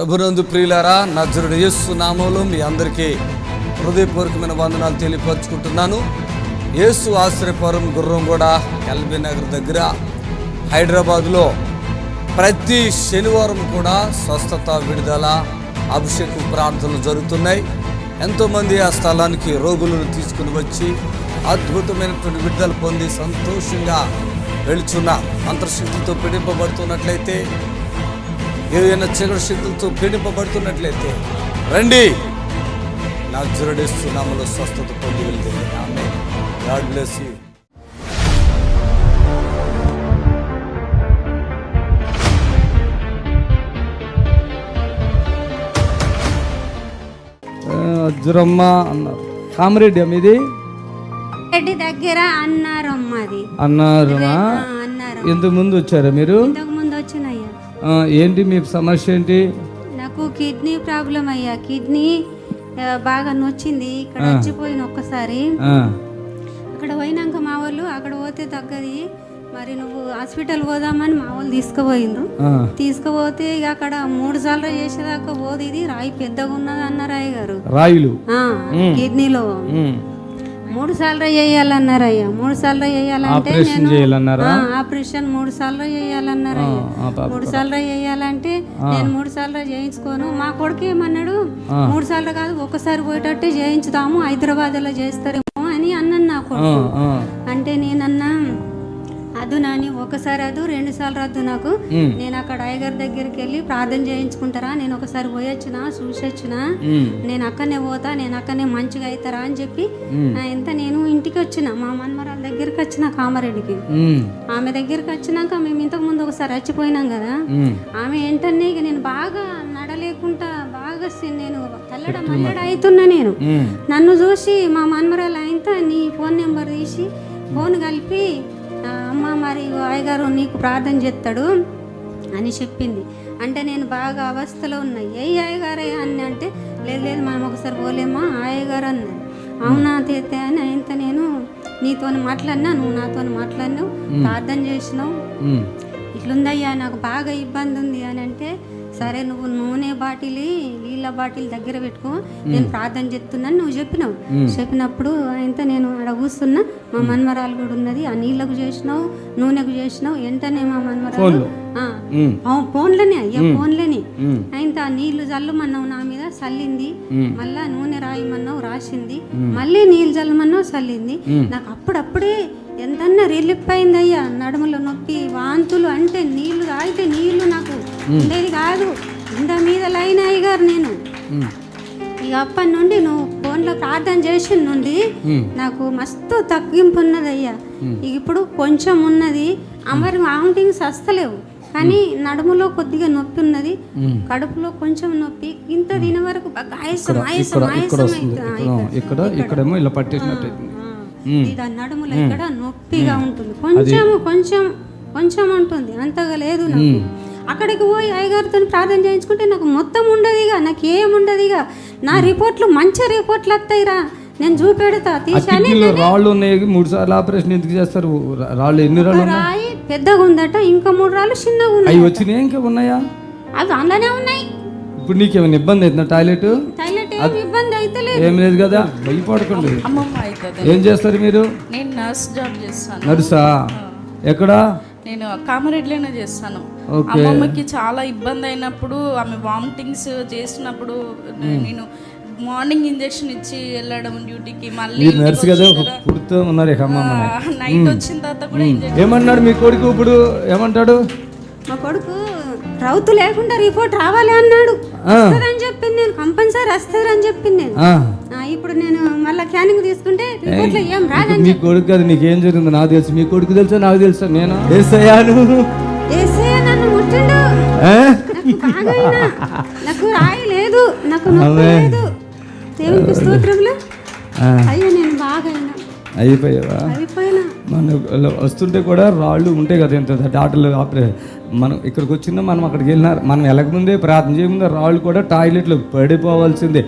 ప్రభునందు ప్రియులారా, నజరుడు యేసు నామములో మీ అందరికీ హృదయపూర్వకమైన వందనాలు తెలియపరుచుకుంటున్నాను. యేసు ఆశ్రయపురం గుర్రంగూడ ఎల్బీ నగర్ దగ్గర హైదరాబాద్లో ప్రతి శనివారం కూడా స్వస్థత, విడుదల, అభిషేకం ప్రార్థనలు జరుగుతున్నాయి. ఎంతోమంది ఆ స్థలానికి రోగులను తీసుకుని వచ్చి అద్భుతమైనటువంటి విడుదల పొంది సంతోషంగా వెళుచున్న అంతర్శక్తులతో పీడింపబడుతున్నట్లయితే, ఏదైనా చీకటి శక్తులతో పీడింపబడుతున్నట్లయితే రండి, నజరేయుడు యేసు నామములో స్వస్థత పొంది వెళ్తే. Amen. God bless you. Ajjuramma అన్నారు. కామరెడ్డి మీది రెడ్డి దగ్గర అన్నారమ్మా. ఇంతకు ముందు వచ్చారా మీరు? ఇంతకు ముందు వచ్చినయ్యా. ఏంటి మీ సమస్య ఏంటి? నాకు కిడ్నీ ప్రాబ్లం అయ్యా. కిడ్నీ బాగా నొచ్చింది. ఇక్కడ వచ్చిపోయిన ఒక్కసారి. అక్కడ పోయినాక మా వాళ్ళు అక్కడ పోతే తగ్గది, మరి నువ్వు హాస్పిటల్ పోదామని మా వాళ్ళు తీసుకుపోయిండ్రు. తీసుకుపోతే ఇక అక్కడ 3 సార్లు చేసేదాకా పోదు, ఇది రాయి పెద్దగా ఉన్నది అన్నారు అయ్యగారు. రాయిలు కిడ్నీలో 3 సార్లు చేయాలన్నారు అయ్యా. 3 సార్లు చేయాలంటే ఆపరేషన్ 3 సార్లు చేయాలన్నారు అయ్యా. 3 సార్లు చేయాలంటే నేను 3 సార్లు చేయించుకోను. మా కొడుకు ఏమన్నాడు, 3 సార్లు కాదు ఒకసారి పోయేటట్టే చేయించుదాము, హైదరాబాద్ లో చేస్తారేమో అని అన్నాను నా కొడుకు. అంటే నేనన్నా అదు నాని, ఒకసారి అదు 2 సార్లు రద్దు నాకు. నేను అక్కడ అయ్యగారి దగ్గరికి వెళ్ళి ప్రార్థన చేయించుకుంటారా, నేను ఒకసారి పోయొచ్చిన చూసొచ్చిన, నేను అక్కడనే పోతా, నేను అక్కడనే మంచిగా అవుతారా అని చెప్పి ఎంత నేను ఇంటికి వచ్చిన, మా మన్మరాల దగ్గరికి వచ్చిన కామారెడ్డికి. ఆమె దగ్గరికి వచ్చినాక మేము ఇంతకు ముందు ఒకసారి వచ్చిపోయినాం కదా, ఆమె ఏంటనే ఇక నేను బాగా నడలేకుండా బాగా నేను తల్లడ మల్లడ అవుతున్నా. నేను నన్ను చూసి మా మన్మరాలు అయిత నీ ఫోన్ నెంబర్ తీసి ఫోన్ కలిపి, అమ్మ మరి అయ్యగారు నీకు ప్రార్థన చేస్తాడు అని చెప్పింది. అంటే నేను బాగా అవస్థలో ఉన్నా. ఏ అయ్యగారే అని అంటే, లేదు మనం ఒకసారి పోలేమా అయ్యగారు అన్నది. అవునా తేతే అని ఇంత నేను నీతో మాట్లాడినా, నువ్వు నాతో మాట్లాడినావు, ప్రార్థన చేసినావు, ఇట్లుందయ్యా నాకు బాగా ఇబ్బంది ఉంది అని అంటే, సరే నువ్వు నూనె బాటిల్ నీళ్ళ బాటిల్ దగ్గర పెట్టుకో, నేను ప్రార్థన చేస్తున్నాను నువ్వు చెప్పినావు. చెప్పినప్పుడు ఆయనతో నేను అక్కడ కూర్చున్నా, మా మన్మరాలు కూడా ఉన్నది, ఆ నీళ్ళకు చేసినావు, నూనెకు చేసినావు. వెంటనే మా మన్మరాలు ఫోన్లోనే అయ్యా, ఫోన్లోనే ఆయనతో ఆ నీళ్లు చల్లమన్నావు నా మీద, చల్లింది. మళ్ళా నూనె రాయమన్నావు, రాసింది. మళ్ళీ నీళ్ళు చల్లమన్నావు, చల్లింది. నాకు అప్పుడప్పుడే ఎంతన్నా రిలీఫ్ అయింది అయ్యా. నడుములో నొప్పి, వాంతులు, అంటే నీళ్లు తాగితే నీళ్లు నాకు ఉండేది కాదు. ఇంత మీద లైన్ అయ్యగారు నేను. ఇక అప్పటి నుండి నువ్వు ఫోన్లో ప్రార్థన చేసిన నుండి నాకు మస్తు తగ్గింపు ఉన్నది అయ్యా. ఇప్పుడు కొంచెం ఉన్నది, మరి వామిటింగ్స్ వస్తలేవు, కానీ నడుములో కొద్దిగా నొప్పి ఉన్నది, కడుపులో కొంచెం నొప్పి. ఇంత దిన వరకు ఆయాసం ఇక్కడేమో ఇలా పట్టేసినట్టు నడుములో ఇక్కడ నొప్పిగా ఉంటుంది, కొంచెం ఉంటుంది, అంతగా లేదు నాకు. అక్కడికి పోయి అయ్యగారితో ప్రార్థన చేయించుకుంటే నాకు మొత్తం ఉండదుగా, నాకు ఏముండదుగా. నా రిపోర్ట్లు మంచి రిపోర్ట్లు వస్తాయిరా, నేను చూపెడతా. తీసాని రాళ్ళు ఉన్నాయి. 3 సార్లు ఆపరేషన్ ఎందుకు చేస్తారు? రాళ్ళు ఎన్ని రాళ్ళు? రాయి పెద్దగా ఉందట, ఇంకా 3 రాళ్ళు చిన్నగా ఉన్నాయి. అవి వచ్చినాయి, ఇంకా ఉన్నాయా? అవి అందులోనే ఉన్నాయి. ఇప్పుడు నీకేమైనా ఇబ్బంది అవుతుందా? టాయిలెట్ ఇబ్బంది అయితే ఏం లేదు కదా, భయపడకండి. ఏం చేస్తారు మీరు? నేను నర్స్ జాబ్ చేస్తాను. నర్సా? ఎక్కడ? నేను కామారెడ్డిలోనే చేస్తాను. అమ్మమ్మకి చాలా ఇబ్బంది అయినప్పుడు, ఆమె వామిటింగ్స్ చేసినప్పుడు నేను మార్నింగ్ ఇంజెక్షన్ ఇచ్చి వెళ్ళడం డ్యూటీకి. మళ్ళీ నర్స్ కదా పుడుతూ ఉన్నారు. నైట్ వచ్చిన తర్వాత కూడా ఏమన్నాడు మీ కొడుకు? ఇప్పుడు ఏమంటాడు? మా కొడుకు రౌతు లేకుండా రిపోర్ట్ రావాలి అన్నాడు. వస్తుందని చెప్పింది నేను, కంపల్సరీ వస్తుంది అని చెప్పింది నేను. ఇప్పుడు నేను మళ్ళీ క్యానింగ్ తీసుకుంటే రిపోర్ట్లో ఏం రాదని. మీ కొడుకు కదా, నీకేం జరిగిందో నాకు తెలుసు. మీ కొడుకు తెలుసా? నాకు తెలుసా? నేను ఏసయ్యాను, నన్ను ముట్టిండు, నాకు రాయి లేదు, నాకు నొప్పి లేదు. దేవునికి స్తోత్రంలో అయ్యా నేను బాగా అయిపోయావా? అయిపోయినా. మన వస్తుంటే కూడా రాళ్ళు ఉంటాయి కదా, ఎంత డాక్టర్లు మనం ఇక్కడికి వచ్చిందో, మనం అక్కడికి వెళ్ళినా, మనం వెళ్ళకముందే ప్రార్థన చేయముందే రాళ్ళు కూడా టాయిలెట్లు పడిపోవాల్సిందే.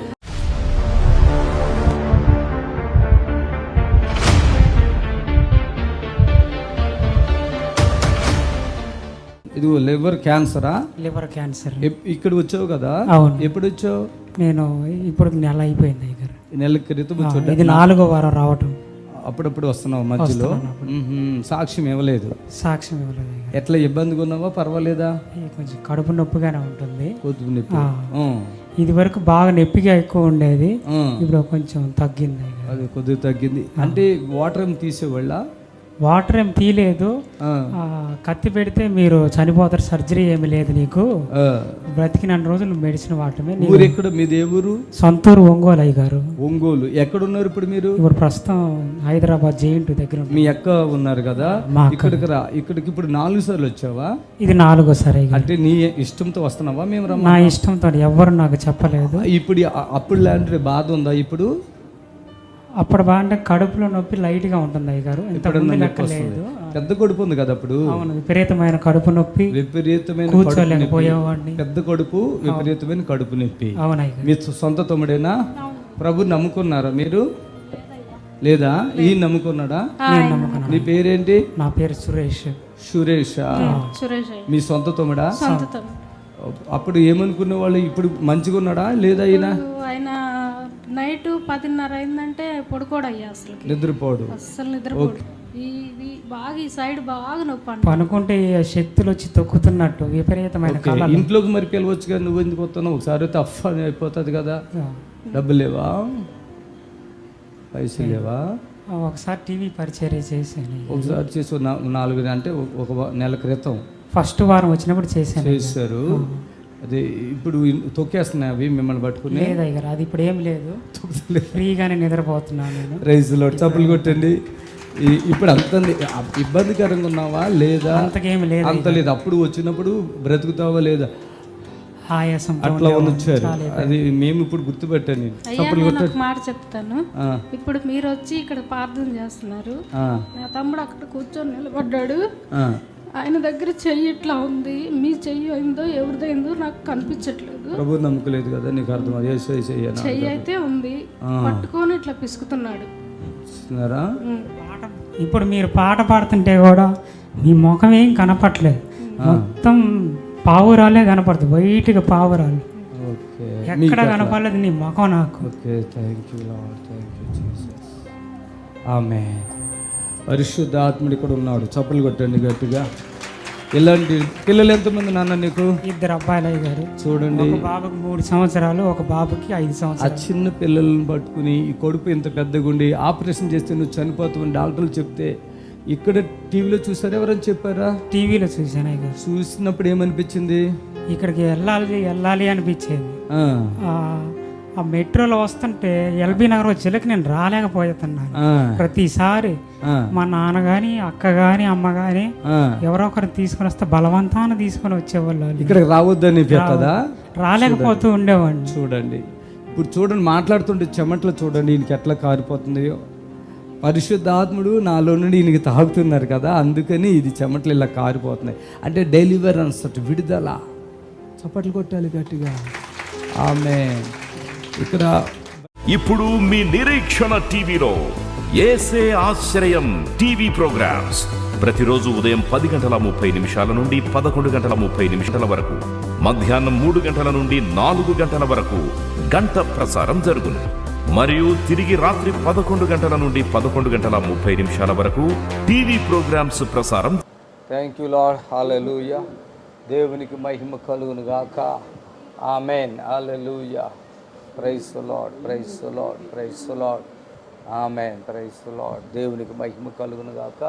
ఇది లివర్ క్యాన్సరా? Liver cancer. ఇక్కడ వచ్చావు కదా? అవును. ఎప్పుడు వచ్చావు? నేను ఇప్పుడు నెల అయిపోయింది అయ్యగారు. నెల క్రితం వచ్చావు. ఇది 4వ వారం రావటం. అప్పుడప్పుడు వస్తున్నావు మధ్యలో? సాక్ష్యం ఇవ్వలేదు? సాక్ష్యం ఇవ్వలేదు అయ్యగారు. ఎట్లా ఇబ్బందిగా ఉన్నావా? పర్వాలేదా? కొంచెం కడుపు నొప్పిగానే ఉంటుంది. కొద్దిగా నొప్పి. ఇది వరకు బాగా నొప్పిగా ఎక్కువ ఉండేది, ఇప్పుడు కొంచెం తగ్గింది అయ్యగారు. అది కొద్దిగా తగ్గింది. అంటే వాటర్ ఏమి తీసేవాళ్ళ? వాటర్ ఏం తీయలేదు. కత్తి పెడితే మీరు చనిపోతారు, సర్జరీ ఏమి లేదు నీకు, బ్రతికిన రోజులు మెడిసిన్ వాడటమే. ఊరు ఎక్కడ మీది? ఏ ఊరు? సొంతూరు ఒంగోలు అయ్యగారు. ఒంగోలు. ఎక్కడున్నారు ఇప్పుడు మీరు? ఇప్పుడు ప్రస్తుతం హైదరాబాద్ జేఎన్టీ దగ్గర. మీ అక్క ఉన్నారు కదా, ఇక్కడికి రా. ఇక్కడికి ఇప్పుడు 4 సార్లు వచ్చావా? ఇది 4వసారి. అంటే నీ ఇష్టంతో వస్తున్నావా? మేము నా ఇష్టంతో, ఎవరు నాకు చెప్పలేదు. ఇప్పుడు అప్పుడు లాంటి బాధ ఉందా ఇప్పుడు? అప్పుడు బాగా కడుపులో నొప్పి లైట్ గా ఉంటుంది అయ్యగారు, లేదు. పెద్ద కడుపు ఉంది కదా అప్పుడు? అవును, విపరీతమైన కడుపు నొప్పి, విపరీతమైన కూర్చోలేకపోయేవాడిని. పెద్ద కడుపు, విపరీతమైన కడుపు నొప్పి. అవునయ్య. మీ సొంత తమ్ముడేనా? ప్రభు నమ్ముకున్నారా మీరు? లేదా ఈ నమ్ముకున్నాడా? నీ పేరేంటి? నా పేరు సురేష్. సురేష్. మీ సొంత తమ్ముడా? అప్పుడు ఏమనుకునే వాళ్ళు? ఇప్పుడు మంచిగా ఉన్నాడా లేదా? ఆయన నైట్ 10:30 అయిందంటే పడుకోడయ్యా, అసలు నిద్రపోడు, అసలు నిద్రపోడు. ఇది బాగా ఈ సైడ్ బాగా నొప్పి, పనుకుంటే శక్తులు వచ్చి తొక్కుతున్నట్టు విపరీతమైన. ఇంట్లోకి మరి పిలవచ్చుగా, నువ్వు ఎందుకు వస్తున్నావు? ఒకసారి తఫ్ అయిపోతుంది కదా. డబ్బులు లేవా? పైసలు లేవా? ఒకసారి టీవీ పరిచర్య చేశాను. ఒకసారి చేసి 4 అంటే ఒక నెల క్రితం ఫస్ట్ వారం వచ్చినప్పుడు చేశారు. అదే ఇప్పుడు తొక్కేస్తున్నాయి అవి మిమ్మల్ని పట్టుకుని? లేదు, అది ఇప్పుడు ఏం లేదు, ఫ్రీగానే నిద్రపోతున్నాను నేను. రైస్లో చప్పులు కొట్టండి. ఇప్పుడు అంత ఇబ్బందికరంగా ఉన్నావా లేదా? అంతకేం లేదు. అంత లేదు. అప్పుడు వచ్చినప్పుడు బ్రతుకుతావా లేదా? ఆయాసం అట్లా వచ్చారు. అది మేము ఇప్పుడు గుర్తుపెట్టాను. మాట చెప్తాను. ఇప్పుడు మీరు వచ్చి ఇక్కడ ప్రార్థన చేస్తున్నారు, నా తమ్ముడు అక్కడ కూర్చొని నిలబడ్డాడు. ఆయన దగ్గర చెయ్యి ఇట్లా ఉంది, మీ చెయ్యి అయిందో ఎవరిదైందో నాకు కనిపించట్లేదు. ప్రభు నమ్మకలేదు కదా నీకు? అర్థం. చెయ్యి అయితే ఉంది, పట్టుకొని ఇట్లా పిసుకుతున్నాడు. ఇప్పుడు మీరు పాట పాడుతుంటే కూడా మీ ముఖం ఏం కనపట్లేదు, మొత్తం పావురాలే కనపడుతుంది, వైట్గా పావురాలు. ఎక్కడ కనపడలేదు నీ ముఖం నాకు. ఆమేన్. పరిశుద్ధాత్ముడు ఇక్కడ ఉన్నాడు. చప్పలు కొట్టండి గట్టిగా. ఇలాంటి పిల్లలు ఎంతమంది నాన్న నీకు? 2 అబ్బాయిలు అయ్యారు. చూడండి, ఒక బాబుకి 3 సంవత్సరాలు, ఒక బాబుకి 5 సంవత్సరాలు. ఆ చిన్న పిల్లలను పట్టుకుని ఈ కొడుకు ఇంత పెద్దగుండి ఆపరేషన్ చేస్తే నువ్వు చనిపోతావని డాక్టర్లు చెప్తే ఇక్కడ టీవీలో చూసారు? ఎవరని చెప్పారా? టీవీలో చూసాను అయ్యారు. చూసినప్పుడు ఏమనిపించింది? ఇక్కడికి వెళ్ళాలి అనిపించేది. ఆ మెట్రోలో వస్తుంటే ఎల్బీ నగర్ వచ్చేకి నేను రాలేకపోతున్నాను. ప్రతిసారి మా నాన్న గాని, అక్క గాని, అమ్మ గాని ఎవరో ఒకరిని తీసుకొని వస్తే బలవంతాన్ని తీసుకొని వచ్చేవాళ్ళు. ఇక్కడ రావద్దని రాలేకపోతూ ఉండేవాడిని. చూడండి, ఇప్పుడు చూడండి, మాట్లాడుతుంటే చెమట్లు చూడండి ఈయనకి ఎట్లా కారిపోతుంది. పరిశుద్ధాత్ముడు నాలో నుండి ఈయనకి తాగుతున్నారు కదా, అందుకని ఇది చెమట్లు ఇలా కారిపోతున్నాయి. అంటే డెలివరెన్స్, విడుదల. చప్పట్లు కొట్టాలి గట్టిగా. ఆమేన్. ఇక్కడ ఇప్పుడు మీ నిరీక్షణ టీవీలో యేసే ఆశ్రయం టీవీ ప్రోగ్రామ్స్ ప్రతిరోజు ఉదయం 10:30 నుండి 11:30 వరకు, మధ్యాహ్నం 3 గంటల నుండి 4 గంటల వరకు గంట ప్రసారం జరుగును. మరియు తిరిగి రాత్రి 11 గంటల నుండి 11:30 వరకు టీవీ ప్రోగ్రామ్స్ ప్రసారం. Thank you Lord. హల్లెలూయా. దేవునికి మహిమ కలుగును గాక. Amen. Hallelujah. Praise the Lord, praise the Lord, praise the Lord. Amen. Praise the Lord. దేవునికి మహిమ కలుగును గాక.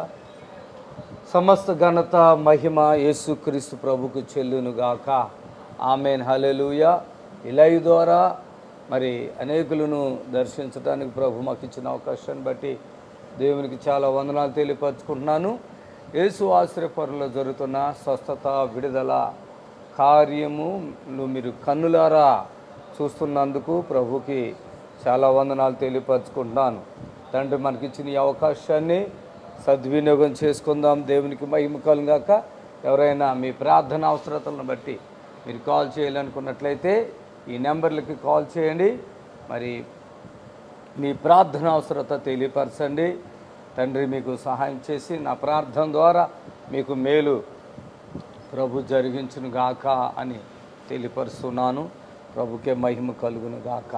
సమస్త ఘనత మహిమ యేసుక్రీస్తు ప్రభుకు చెల్లును గాక. ఆమేన్. హల్లెలూయా. ఈ లైవ్ ద్వారా మరి అనేకులను దర్శించడానికి ప్రభు మాకు ఇచ్చిన అవకాశాన్ని బట్టి దేవునికి చాలా వందనాలు తెలియపరచుకుంటున్నాను. యేసు ఆశ్రయపరులో జరుగుతున్న స్వస్థత, విడుదల కార్యములు మీరు కన్నులారా చూస్తున్నందుకు ప్రభుకి చాలా వందనాలు తెలియపరచుకుంటున్నాను. తండ్రి మనకిచ్చిన ఈ అవకాశాన్ని సద్వినియోగం చేసుకుందాం. దేవునికి మహిమ కలుగాక. ఎవరైనా మీ ప్రార్థన అవసరతలను బట్టి మీరు కాల్ చేయాలనుకున్నట్లయితే ఈ నెంబర్లకి కాల్ చేయండి. మరి మీ ప్రార్థన అవసరత తెలియపరచండి. తండ్రి మీకు సహాయం చేసి నా ప్రార్థన ద్వారా మీకు మేలు ప్రభు జరిగించును గాక అని తెలియపరుస్తున్నాను. ప్రభుకే మహిమ కలుగును గాక.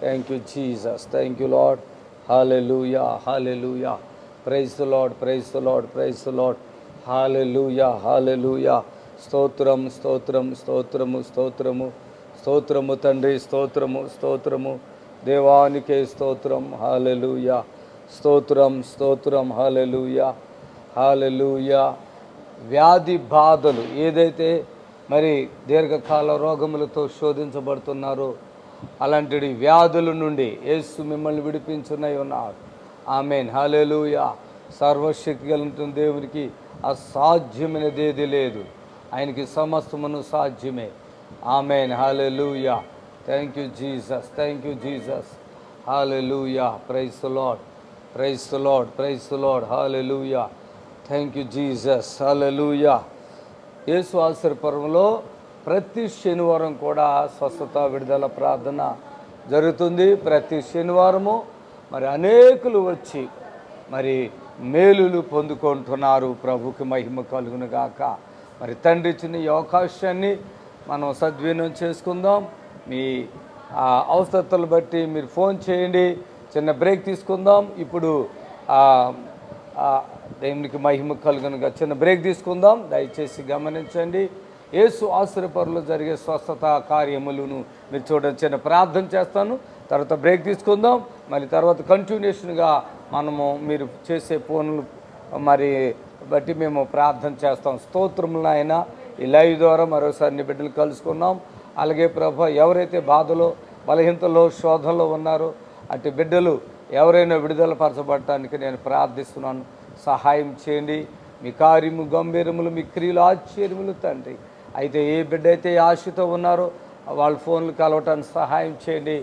Thank you Jesus, thank you Lord. Hallelujah, hallelujah. Praise the Lord, praise the Lord, praise the Lord. Hallelujah, hallelujah. స్తోత్రం, స్తోత్రం, స్తోత్రము, స్తోత్రము, స్తోత్రము తండ్రి, స్తోత్రము, స్తోత్రము. దేవానికే స్తోత్రం. హల్లెలూయా, స్తోత్రం, స్తోత్రం. హల్లెలూయా, హల్లెలూయా. వ్యాధి బాధలు ఏదైతే మరి దీర్ఘకాల రోగములతో శోధించబడుతున్నారో అలాంటి వ్యాధుల నుండి యేసు మిమ్మల్ని విడిపించునై ఉన్నారు. ఆమేన్, హల్లెలూయా. సర్వశక్తి కలిగిన దేవునికి అసాధ్యమైనది ఏది లేదు. ఆయనకి సమస్తమును సాధ్యమే. Amen, hallelujah. Thank you Jesus, thank you Jesus. Hallelujah. Praise the Lord, praise the Lord, praise the Lord. Hallelujah. Thank you Jesus. Hallelujah. యేసు ఆశ్రయపురంలో ప్రతి శనివారం కూడా స్వస్థత విడుదల ప్రార్థన జరుగుతుంది. ప్రతి శనివారము మరి అనేకులు వచ్చి మరి మేలులు పొందుకుంటున్నారు. ప్రభుకి మహిమ కలుగును గాక. మరి తండ్రి ఇచ్చిన ఈ అవకాశాన్ని మనం సద్వినియోగం చేసుకుందాం. మీ అవసరతలు బట్టి మీరు ఫోన్ చేయండి. చిన్న బ్రేక్ తీసుకుందాం. ఇప్పుడు దేవునికి మహిమ కలుగునుగా చిన్న బ్రేక్ తీసుకుందాం. దయచేసి గమనించండి. యేసు ఆశ్రయపురంలో జరిగే స్వస్థత కార్యములను మీరు చూడండి. చిన్న ప్రార్థన చేస్తాను, తర్వాత బ్రేక్ తీసుకుందాం. మళ్ళీ తర్వాత కంటిన్యూషన్గా మనము మీరు చేసే ఫోన్లు మరి బట్టి మేము ప్రార్థన చేస్తాం. స్తోత్రములు ఆయన. ఈ లైవ్ ద్వారా మరోసారి నీ బిడ్డలు కలుసుకున్నాం. అలాగే ప్రభు ఎవరైతే బాధలో బలహీనతలో శోధనలో ఉన్నారో అటు బిడ్డలు ఎవరైనా విడుదల పరచబడటానికి నేను ప్రార్థిస్తున్నాను. సహాయం చేయండి. మీ కార్యము గంభీరములు, మీ క్రియలు ఆశ్చర్యములు తండ్రి. అయితే ఏ బిడ్డ అయితే ఆశతో ఉన్నారో వాళ్ళ ఫోన్లు కలవటానికి సహాయం చేయండి.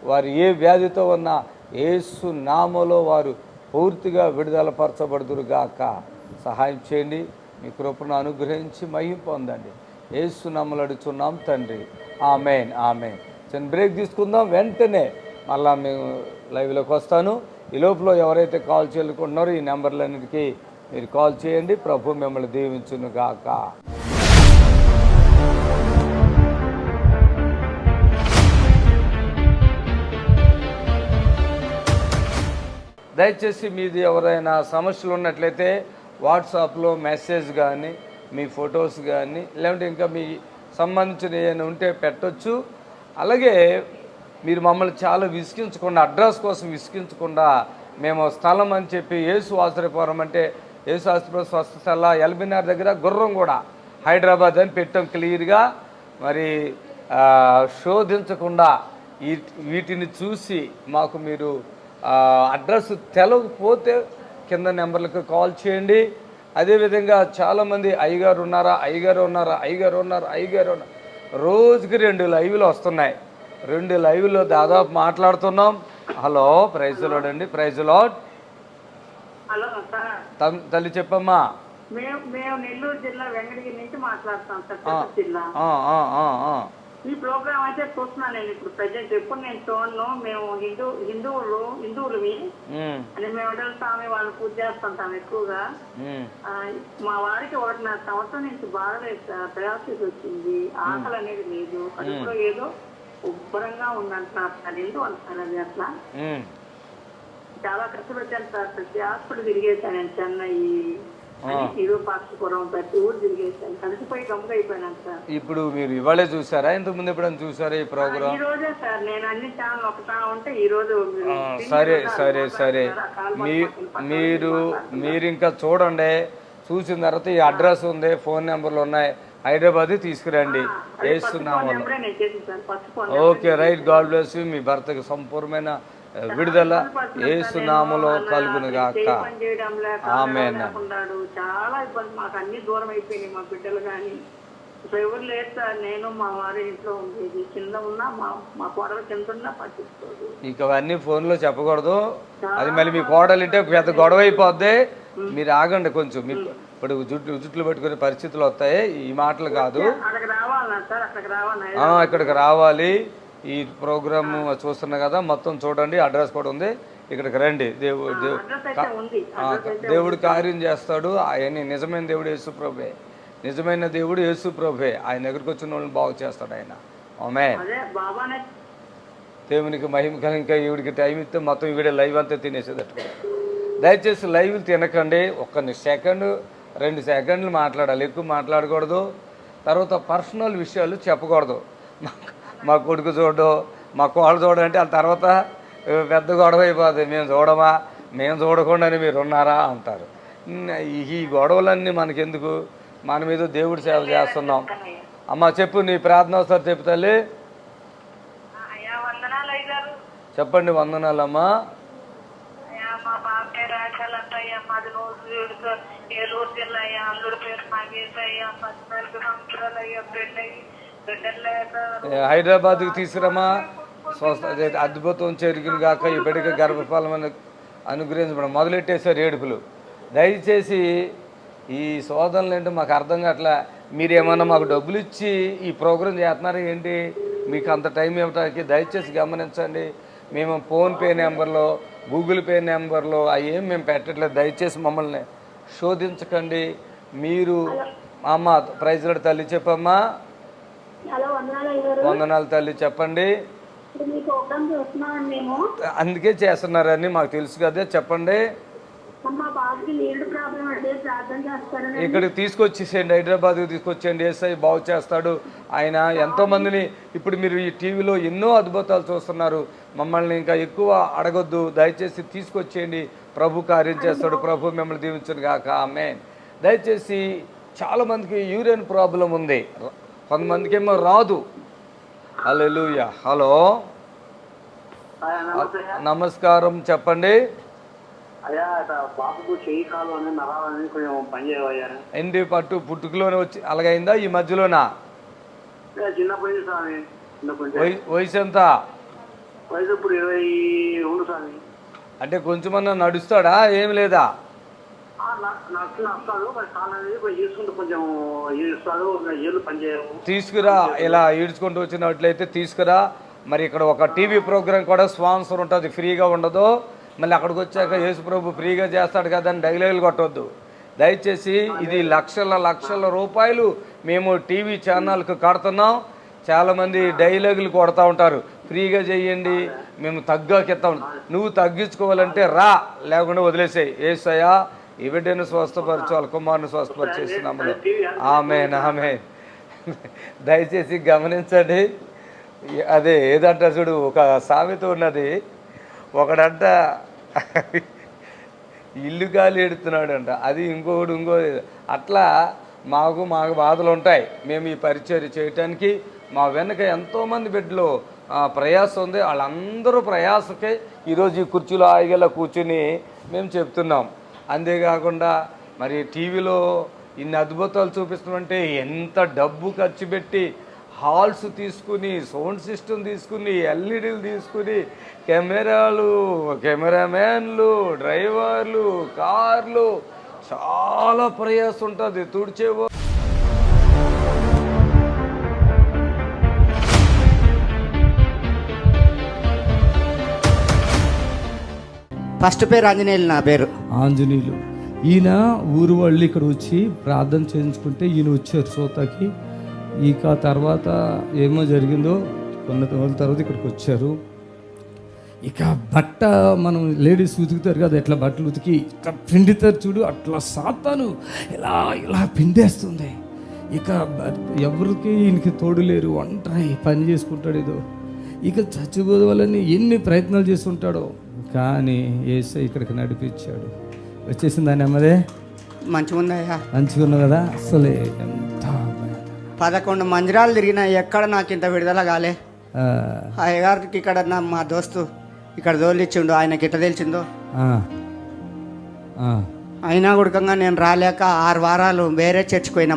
వారు ఏ వ్యాధితో ఉన్నా యేసు నామములో వారు పూర్తిగా విడుదల పరచబడుదురుగాక. సహాయం చేయండి. మీ కృపను అనుగ్రహించి మహిమ పొందండి. యేసు నామములో అడుగుచున్నాం తండ్రి. ఆమేన్, ఆమేన్. చిన్న బ్రేక్ తీసుకుందాం. వెంటనే మళ్ళా మేము లైవ్లోకి వస్తాను. ఈ లోపల ఎవరైతే కాల్ చేయాలనుకుంటున్నారో ఈ నెంబర్లన్నిటికీ మీరు కాల్ చేయండి. ప్రభు మిమ్మల్ని దీవించును గాక. దయచేసి మీది ఎవరైనా సమస్యలు ఉన్నట్లయితే వాట్సాప్లో మెసేజ్ కానీ మీ ఫొటోస్ కానీ లేదంటే ఇంకా మీ సంబంధించిన ఏమైనా ఉంటే పెట్టొచ్చు. అలాగే మీరు మమ్మల్ని చాలా విసిగించకుండా, అడ్రస్ కోసం విసిగించకుండా, మేము స్థలం అని చెప్పి యేసు ఆశ్రయపురం అంటే యేసు ఆశ్రయపురం స్వస్థల ఎల్బీనగర్ దగ్గర గుర్రం కూడా హైదరాబాద్ అని పెట్టాం క్లియర్గా. మరి శోధించకుండా వీటిని చూసి మాకు మీరు అడ్రస్ తెలవకపోతే కింద నెంబర్లకు కాల్ చేయండి. అదేవిధంగా చాలామంది అయ్యగారు ఉన్నారా, అయ్యగారు ఉన్నారా, అయ్యగారు ఉన్నారు, అయ్యగారు ఉన్నారు. రోజుకి 2 లైవ్లు వస్తున్నాయి. 2 లైవ్లో దాదాపు మాట్లాడుతున్నాం. హలో, ప్రైజ్ ది లార్డ్ అండి. Praise the Lord. Hello sir. తల్లి చెప్పమ్మా. మేము నెల్లూరు జిల్లా వెంకటగిరి నుంచి మాట్లాడుతాం సార్. జిల్లా ఈ ప్రోగ్రామ్ అయితే చూస్తున్నాను నేను ఇప్పుడు ప్రజెంట్. ఎప్పుడు నేను చూడను. మేము హిందువులవి అని మేము వెంకటేశ్వర స్వామి వాళ్ళని పూజ చేస్తుంటాం ఎక్కువగా. మా వారికి 1.5 సంవత్సరం నుంచి బాగలేదు సార్. ప్రయాసీస్ వచ్చింది, ఆకలి అనేది లేదు, కడుపులో ఏదో ఉబ్బరంగా ఉందంటున్నారు సార్. ఎందుకు అంటున్నారు అది అట్లా? చాలా కష్టపడ్డాను సార్. ప్రతి హాస్పిటల్ తిరిగేసాను నేను. చెన్నై, విరూపాక్షపురం, ప్రతి ఊరు తిరిగేసాను. కలిసిపోయి గమ్ముగా అయిపోయినాను సార్. ఇప్పుడు మీరు ఇవాళే చూసారా, ఇంతకు ముందు ఎప్పుడైనా చూసారా ఈ ప్రోగ్రామ్? ఈ రోజే సార్. నేను అన్ని ఛానల్ ఒకటా ఉంటే ఈ రోజు. సరే సరే సరే. మీరు ఇంకా చూడండి. చూసిన తర్వాత ఈ అడ్రస్ ఉంది, ఫోన్ నెంబర్లు ఉన్నాయి. హైదరాబాద్ తీసుకురండి. వేస్తున్నాము. Okay, right. God bless you. మీ భర్తకి సంపూర్ణమైన విడుదల యేసునామములో కలుగును గాక. ఆమేన్. చాలా ఇబ్బంది. మాకు అన్ని దూరం అయిపోయినాయి. మా బిడ్డలు కానీ ఎవరు లేదు సార్. నేను మా వారి ఇంట్లో ఉండేది. కింద ఉన్నా మా కోడలు కింద ఉన్నా పట్టించుకోదు. ఇక అవన్నీ ఫోన్లో చెప్పకూడదు. అది మళ్ళీ మీ కోడలు అంటే పెద్ద గొడవ అయిపోద్ది. మీరు ఆగండి కొంచెం. ఇప్పుడు జుట్లు పెట్టుకునే పరిస్థితులు వస్తాయి. ఈ మాటలు కాదు. ఇక్కడికి రావాలి. ఈ ప్రోగ్రామ్ చూస్తున్నా కదా, మొత్తం చూడండి. అడ్రస్ కూడా ఉంది. ఇక్కడికి రండి. దేవుడు కార్యం చేస్తాడు. ఆయన నిజమైన దేవుడు యేసు ప్రభువే. నిజమైన దేవుడు యేసు ప్రభువే. ఆయన దగ్గరికి వచ్చిన వాళ్ళని బాగు చేస్తాడు ఆయన. ఆమేన్. అదే బాబానే దేవునికి మహిమ. ఇంకా ఈవిడికి టైం ఇస్తే మొత్తం ఈవిడే లైవ్ అంతా తినేసేదట. దయచేసి లైవ్ తినకండి. 1 సెకండ్ 2 సెకండ్లు మాట్లాడాలి, ఎక్కువ మాట్లాడకూడదు. తర్వాత పర్సనల్ విషయాలు చెప్పకూడదు. మా కొడుకు చూడడం, మా కోళ్ళు చూడడం అంటే వాళ్ళ తర్వాత పెద్ద గొడవ అయిపోతుంది. మేము చూడకుండానే మీరు ఉన్నారా అంటారు. ఈ గొడవలన్నీ మనకెందుకు? మన మీద దేవుడి సేవ చేస్తున్నాం. అమ్మ చెప్పు, నీ ప్రార్థన ఒకసారి చెప్పు తల్లి. అయ్యా వందనాలు అయ్యారు. చెప్పండి. వందనాలమ్మా. అయ్యా మా బాబు పేరు రాశాలంట అయ్యా. మాది ఏలూరు జిల్లా అయ్యా. అల్లుడు పేరు నాగేశ్ అయ్యా. 14 సంవత్సరాలు అయ్యా. పెళ్ళయి బిడ్డలు లేక హైదరాబాద్కి తీసుకురమ్మా. అద్భుతం చెరిగిన గాక ఈ బిడ్డకి గర్భఫలం అనుగ్రహించబడి మొదలెట్టేశారు ఏడుపులు. దయచేసి ఈ శోధనలు ఏంటో మాకు అర్థం కావట్లే. మీరేమన్నా మాకు డబ్బులు ఇచ్చి ఈ ప్రోగ్రాం చేస్తున్నారా ఏంటి? మీకు అంత టైం ఇవ్వడానికి దయచేసి గమనించండి. మేము ఫోన్పే నెంబర్లో, గూగుల్ పే నెంబర్లో అవి మేము పెట్టట్లేదు. దయచేసి మమ్మల్ని శోధించకండి. మీరు అమ్మ ప్రైజ్లాడు తల్లి చెప్పమ్మా. వందనాలు తల్లి చెప్పండి. అందుకే చేస్తున్నారని మాకు తెలుసు కదా. చెప్పండి. ఇక్కడికి తీసుకొచ్చేసేయండి, హైదరాబాద్కి తీసుకొచ్చేయండి. ఏసై బాగు చేస్తాడు. ఆయన ఎంతోమందిని ఇప్పుడు మీరు ఈ టీవీలో ఎన్నో అద్భుతాలు చూస్తున్నారు. మమ్మల్ని ఇంకా ఎక్కువ అడగొద్దు, దయచేసి తీసుకొచ్చేయండి. ప్రభు కార్యం చేస్తాడు. ప్రభు మిమ్మల్ని దీవించును గాక. ఆమేన్. దయచేసి చాలామందికి యూరిన్ ప్రాబ్లం ఉంది, కొంతమందికి ఏమో రాదు. హల్లెలూయా. హలో, నమస్కారం చెప్పండి. అయ్యా బాబుకు చెయ్యి కాలు అని నరాలని కొంచెం పని చేయవయ్యా. ఎండి పట్టు పుట్టుకలోనే వచ్చి అలాగైందా ఈ మధ్యలోనా? చిన్నప్పటి నుంచి స్వామి. వయసు ఎంత? వయసు ఇప్పుడు 21 స్వామి. అంటే కొంచెమన్నా నడుస్తాడా? ఏం లేదా? నడుస్తాడు, కాలు అనేది కొంచెం ఈడ్చుకుంటూ కొంచెం ఈడుస్తాడు, ఏళ్ళు పని చేయవు. తీసుకురా, ఇలా ఈడ్చుకుంటూ వచ్చినట్లయితే తీసుకురా. మరి ఇక్కడ ఒక టీవీ ప్రోగ్రాం కూడా స్పాన్సర్ ఉంటుంది, ఫ్రీగా ఉండదు. మళ్ళీ అక్కడికి వచ్చాక యేసు ప్రభు ఫ్రీగా చేస్తాడు కదా అని డైలాగులు కొట్టవద్దు దయచేసి. ఇది లక్షల రూపాయలు మేము టీవీ ఛానల్కి కడుతున్నాం. చాలామంది డైలాగులు కొడతా ఉంటారు, ఫ్రీగా చేయండి, మేము తగ్గాకిస్తాం. నువ్వు తగ్గించుకోవాలంటే రా, లేకుండా వదిలేసాయి. యేసయ్యా ఈ బిడ్డను స్వస్థపరచు, వాళ్ళ కుమారుని స్వస్థపరిచేస్తున్నాము. ఆమేన్, ఆమేన్. దయచేసి గమనించండి. అదే ఏదంట చూడు, ఒక సామెత ఉన్నది. ఒకడంట ఇల్లు గాలి ఎడుతున్నాడు అంట, అది ఇంకో అట్లా మాకు బాధలు ఉంటాయి. మేము ఈ పరిచర్య చేయటానికి మా వెనక ఎంతోమంది బిడ్డలు ప్రయాస ఉంది. వాళ్ళందరూ ప్రయాసకే ఈరోజు ఈ కుర్చీలో ఆగిలా కూర్చుని మేము చెప్తున్నాం. అంతేకాకుండా మరి టీవీలో ఇన్ని అద్భుతాలు చూపిస్తామంటే ఎంత డబ్బు ఖర్చు పెట్టి హాల్స్ తీసుకుని, సౌండ్ సిస్టమ్ తీసుకుని, ఎల్ఈడీలు తీసుకుని, కెమెరాలు, కెమెరామ్యాన్లు, డ్రైవర్లు, కార్లు, చాలా ప్రయాసం ఉంటుంది. తుడిచేవో ఫస్ట్ పేరు ఆంజనేయులు, నా పేరు ఆంజనేయులు. ఈయన ఊరు వాళ్ళు ఇక్కడ వచ్చి ప్రార్థన చేయించుకుంటే ఈయన వచ్చారు సోతాకి. ఇక తర్వాత ఏమో జరిగిందో, కొన్ని రోజుల తర్వాత ఇక్కడికి వచ్చారు. ఇక బట్ట మనం లేడీస్ ఉతుకుతారు కదా, ఎట్లా బట్టలు ఉతికి ఇట్లా పిండితారు చూడు, అట్లా సాతాను ఇలా పిండేస్తుంది. ఇక ఎవరికి ఈయనకి తోడు లేరు, ఒంటరి పని చేసుకుంటాడు ఏదో. ఇక చచ్చిపోవాలని ఎన్ని ప్రయత్నాలు చేస్తుంటాడో, కానీ యేసయ్య ఇక్కడికి నడిపించాడు. వచ్చేసింది దాని అమ్మదే మంచిగా ఉందయ్యా, మంచిగా ఉన్నావు కదా. అసలే ఎంత 11 మందిరాలు తిరిగినా ఎక్కడ నాకు ఇంత విడుదల కాలే. అయ్యగారికి ఇక్కడ మా దోస్తు ఇక్కడ తోలిచ్చిండు, ఆయనకి ఎట్లా తెలిసిందో. అయినా గుడకంగా నేను రాలేక 6 వారాలు వేరే చర్చికి పోయినా.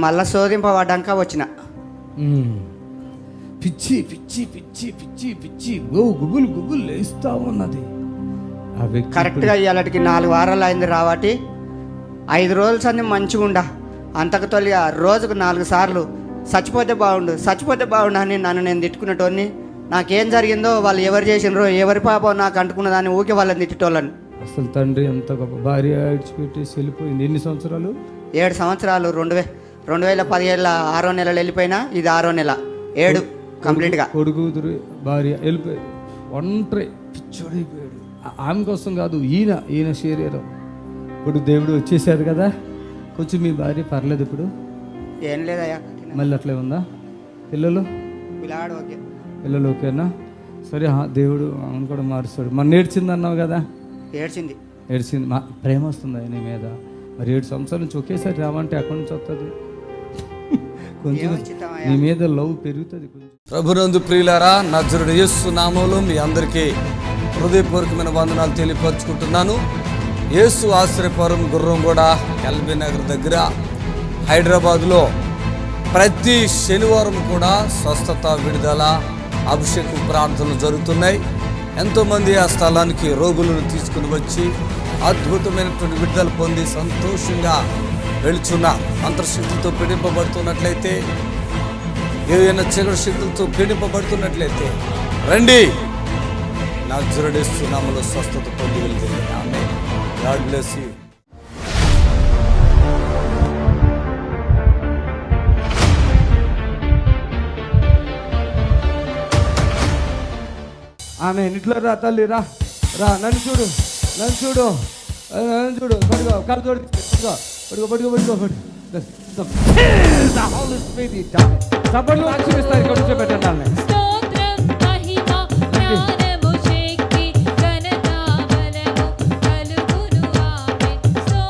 మళ్ళా సోదింపబడ్డాక వచ్చిన. పిచ్చి పిచ్చి పిచ్చి పిచ్చి పిచ్చి గుగులు లేస్తా ఉన్నది. కరెక్ట్గా ఇవాళకి 4 వారాలు అయింది రావటి. 5 రోజులు సంది మంచిగా ఉండా. అంతకు తొలిగా రోజుకు 4 సార్లు చచ్చిపోతే బాగుండు అని నన్ను నేను తిట్టుకునేటోని. నాకేం జరిగిందో, వాళ్ళు ఎవరు చేసినరో, ఎవరి పాపం నాకు అంటుకున్నదాన్ని ఊకే వాళ్ళని తిట్టేటోళ్ళని. అసలు తండ్రి ఎంత గొప్ప భార్య ఇడిచిపెట్టేసి వెళ్ళిపోయింది. ఎన్ని సంవత్సరాలు? 7 సంవత్సరాలు 2017 6వ నెలలు వెళ్ళిపోయినా ఇది 6వ నెల 7 కంప్లీట్గా. కొడుకు కూతురు భార్య వెళ్ళిపోయాడు, ఒంటరి పిచ్చోడైపోయాడు. ఆమె కోసం కాదు, ఈయన శరీరం. ఇప్పుడు దేవుడు వచ్చేసాడు కదా, కొంచెం మీ భార్య పర్లేదు ఇప్పుడు? ఏం లేదయ్యా, మళ్ళీ అట్లే ఉందా? పిల్లలు ఓకే, పిల్లలు ఓకేనా? సరే, దేవుడు ఆమెను కూడా మారుస్తాడు. మన నేర్చింది అన్నావు కదా, ఏడ్చింది. మా ప్రేమ వస్తుంది నీ మీద. మరి 7 సంవత్సరాల నుంచి ఒకేసారి రావంటే అక్కడి నుంచి వస్తుంది. కొంచెం నీ మీద లవ్ పెరుగుతుంది కొంచెం. ప్రభునందు ప్రియులారా, నజరుడు యేసు నామములో మీ అందరికీ హృదయపూర్వకమైన వందనాలు తెలియపరుచుకుంటున్నాను. యేసు ఆశ్రయపురం గుర్రంగూడ ఎల్బీ నగర్ దగ్గర హైదరాబాద్లో ప్రతి శనివారం కూడా స్వస్థత, విడుదల, అభిషేకం ప్రార్థనలు జరుగుతున్నాయి. ఎంతోమంది ఆ స్థలానికి రోగులను తీసుకుని వచ్చి అద్భుతమైనటువంటి విడుదల పొంది సంతోషంగా వెళుచున్న అంతర్శక్తులతో పీడింపబడుతున్నట్లయితే, ఏదైనా చీకటి శక్తులతో పీడింపబడుతున్నట్లయితే రండి, నజరేయుడు యేసు నామములో స్వస్థత పొంది వెళ్తుంది. ఆమేన్. God bless you. ఆమె ఇంట్లో రా తల్లి, రా రా, నన్ను చూడు, పడుకో, కాలు తోడు, సబ్బర్లు ఆశీర్విస్తారు. ఇక్కడ నుంచి పెట్టండి.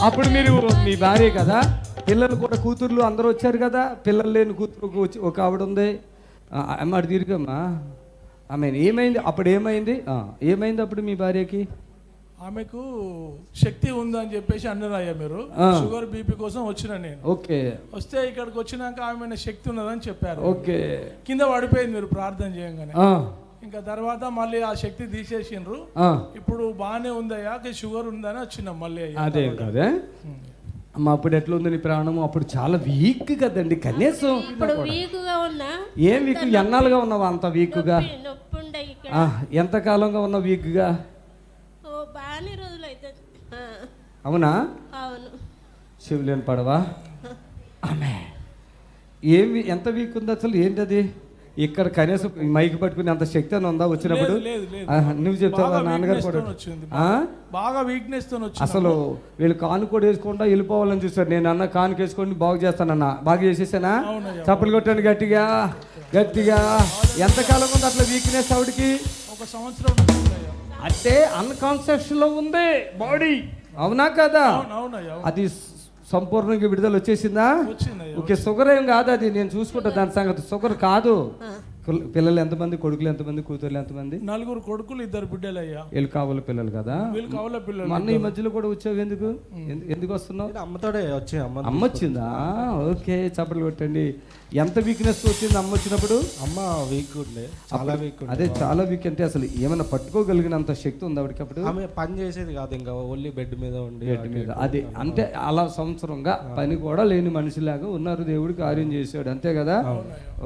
అప్పుడు మీరు మీ భార్య కదా, పిల్లలు కూడా కూతుర్లు అందరూ వచ్చారు కదా. పిల్లలు లేని కూతురు ఒక ఆవిడ ఉంది. అమ్మ అటు తిరిగమ్మా. ఆమె ఏమైంది అప్పుడు? ఏమైంది అప్పుడు మీ భార్యకి? ఆమెకు శక్తి ఉందని చెప్పేసి అన్నారయ్యా మీరు. షుగర్ బీపీ కోసం వచ్చిన నేను. ఓకే. వస్తే ఇక్కడికి వచ్చినాక ఆమె శక్తి ఉన్నదని చెప్పారు. ఓకే. కింద పడిపోయింది మీరు ప్రార్థన చేయగానే. ఇంకా తర్వాత మళ్ళీ ఆ శక్తి తీసేసిండ్రు. ఇప్పుడు బాగానే ఉందయ్యా, షుగర్ ఉందని వచ్చినాం మళ్ళీ. అదే కదా అమ్మ, అప్పుడు ఎట్లా ఉంది నీ ప్రాణము? అప్పుడు చాలా వీక్ కదండి. కనీసం ఏం వీక్? ఎన్నాళ్ళుగా ఉన్నావా అంత వీక్గా? ఎంతకాలంగా ఉన్నావు వీక్గా? అవునా? శివులేని పడవా? ఆమె ఏమి ఎంత వీక్ ఉంది అసలు? ఏంటది? ఇక్కడ కనీసం మైక్ పట్టుకుని అంత శక్తి అని ఉందా వచ్చినప్పుడు? నువ్వు చెప్తావా? నాన్నగారు కూడా బాగా వీక్నెస్ తో అసలు వీళ్ళు కాను కూడా వేసుకుంటా వెళ్ళిపోవాలని చూస్తారు. నేను అన్న కానుక వేసుకొని బాగు చేస్తానన్నా. బాగా చేసేసానా? చప్పలు కొట్టాను గట్టిగా. ఎంతకాలం ఉంది అట్లా వీక్నెస్ ఆవిడకి? 1 సంవత్సరం అంటే అన్కాన్షియస్ లో ఉంది బాడీ. అవునా కదా? అది సంపూర్ణంగా విడుదల వచ్చేసిందా? ఓకే. షుగర్ ఏం కాదు అది, నేను చూసుకుంటా దాని సంగతి. షుగర్ కాదు. పిల్లలు ఎంతమంది? కొడుకులు ఎంతమంది? కూతుర్లు ఎంతమంది? 4 కొడుకులు 2 బిడ్డలు అయ్యా. వీళ్ళు కావాల పిల్లలు కదా? మొన్న ఈ మధ్యలో కూడా వచ్చావు. ఎందుకు వస్తున్నావు? అమ్మతోడే వచ్చి. అమ్మ వచ్చిందా? ఓకే, చప్పట్లు కొట్టండి. ఎంత వీక్నెస్ వచ్చింది అమ్మ వచ్చినప్పుడు? అమ్మ వీక్ ఉండే, చాలా వీక్. అదే చాలా వీక్ అంటే అసలు ఏమైనా పట్టుకోగలిగినంత శక్తి ఉంది ఆవిడకి అప్పుడు? ఆమె పని చేసేది కాదు, ఇంకా ఓన్లీ బెడ్ మీద ఉండి. బెడ్ మీద అది అంటే అలా సంవత్సరంగా పని కూడా లేని మనిషిలాగా ఉన్నారు. దేవుడు కార్యం చేశాడు, అంతే కదా?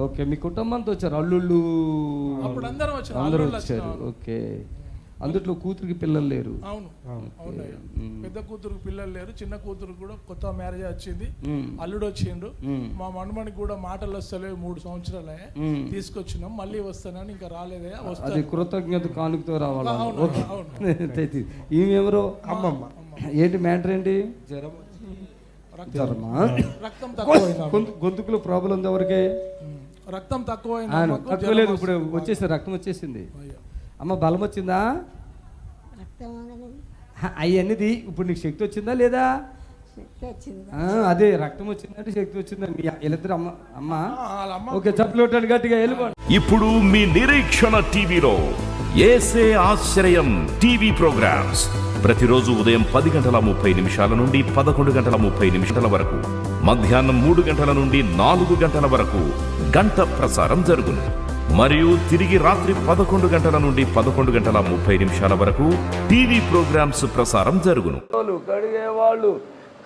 ఓకే. మీ కుటుంబంతో వచ్చారు? అల్లుళ్ళు అందరూ వచ్చారు. ఓకే. అందులో కూతురికి పిల్లలు లేరు? అవును. పెద్ద కూతురుకి పిల్లలు లేరు, చిన్న కూతురు కూడా కొత్త మ్యారేజ్ వచ్చింది, అల్లుడు వచ్చిండు. మా మనుమనికి కూడా మాటలు వస్తలేవు, 3 సంవత్సరాలే తీసుకొచ్చినాం, మళ్ళీ వస్తానని ఇంకా రాలేదే. అది కృతజ్ఞత కానుకతో రావాలి. ఈమె ఎవరో? అమ్మమ్మ. ఏంటి మ్యాటర్? ఏంటి? జ్వరమా? గొంతుకులో ప్రాబ్లం ఉంది ఎవరికి? రక్తం తక్కువ లేదు, ఇప్పుడు వచ్చేసింది, రక్తం వచ్చేసింది. అమ్మ బలం వచ్చిందా? అవన్నీది ఇప్పుడు నీకు శక్తి వచ్చిందా లేదా? అదే రక్తం వచ్చిందంటే శక్తి వచ్చిందండి. వీళ్ళిద్దరు అమ్మ. ఓకే, చప్పట్లు కొట్టండి గట్టిగా, వెళ్ళిపోండి. ఇప్పుడు మీ నిరీక్షణ టీవీలో యేసే ఆశ్రయం టీవీ ప్రోగ్రామ్స్ ప్రతిరోజు ఉదయం 10:30 నుండి 11:30 వరకు, మధ్యాహ్నం 3 గంటల నుండి 4 గంటల వరకు గంట ప్రసారం జరుగును. మరియు తిరిగి రాత్రి 11 గంటల నుండి 11:30 వరకు టీవీ ప్రోగ్రామ్స్ ప్రసారం జరుగును. కడిగేవాళ్ళు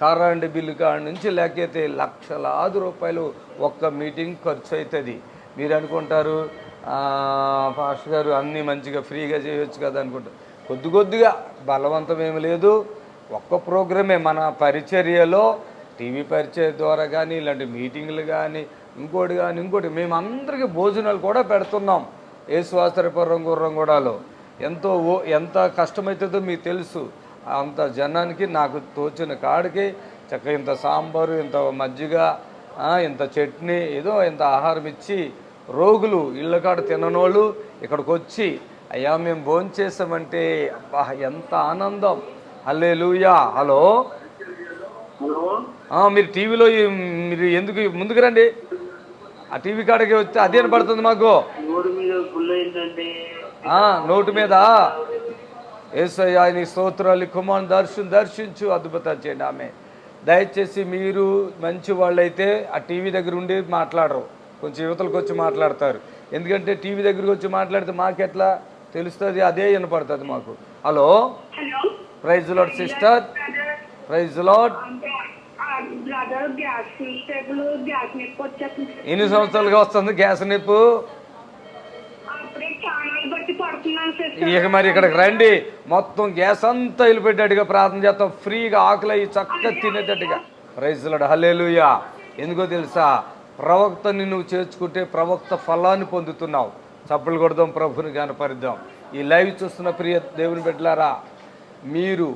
కరెంటు బిల్లు కాడ నుంచి లేకపోతే లక్షలాది రూపాయలు ఒక్క మీటింగ్ ఖర్చు అవుతుంది. మీరు అనుకుంటారు పాస్టర్ గారు అన్నీ మంచిగా ఫ్రీగా చేయొచ్చు కదా అనుకుంటారు. కొద్దిగా బలవంతం ఏమి లేదు. ఒక్క ప్రోగ్రామే మన పరిచర్యలో టీవీ పరిచయం ద్వారా కానీ ఇలాంటి మీటింగ్లు కానీ ఇంకోటి మేము అందరికీ భోజనాలు కూడా పెడుతున్నాం. యేసువాసరిపురం గుర్రంగూడలో ఎంత కష్టమవుతుందో మీకు తెలుసు. అంత జనానికి నాకు తోచిన కాడికి చక్కగా ఇంత సాంబారు, ఇంత మజ్జిగ, ఇంత చట్నీ, ఏదో ఇంత ఆహారం ఇచ్చి రోగులు ఇళ్ళ కాడ తిననోళ్ళు ఇక్కడికి వచ్చి అయ్యా మేము భోంచేసామంటే అబ్బా ఎంత ఆనందం. హల్లెలూయా. హలో, మీరు టీవీలో మీరు ఎందుకు ముందుకు రండి, ఆ టీవీ కాడికి వస్తే అదే పడుతుంది మాకు. నోటు మీద యేసయ్యా నీ స్తోత్రాలు, కుమారుని దర్శించు, అద్భుతాలు చేయండి. ఆమె దయచేసి మీరు మంచి వాళ్ళైతే ఆ టీవీ దగ్గర ఉండి మాట్లాడరు, కొంచెం యువతలకు వచ్చి మాట్లాడతారు. ఎందుకంటే టీవీ దగ్గరకు వచ్చి మాట్లాడితే మాకెట్లా తెలుస్తుంది, అదే వినపడుతుంది మాకు. Hello, praise Lord sister, praise Lord. ఎన్ని సంవత్సరాలుగా వస్తుంది గ్యాస్ నొప్పి? ఇక మరి ఇక్కడికి రండి, మొత్తం గ్యాస్ అంతా వెళ్ళిపెట్టేట్టుగా ప్రార్థన చేస్తాం, ఫ్రీగా ఆకలి చక్కగా తినేటట్టుగా. Praise lord. హల్లెలూయా. ఎందుకో తెలుసా, ప్రవక్తని నువ్వు చేర్చుకుంటే ప్రవక్త ఫలాన్ని పొందుతున్నావు. చప్పలు కొడదాం, ప్రభుని కనపరిద్దాం. ఈ లైవ్ చూస్తున్న ప్రియ దేవుని బిడ్డలారా, మీరు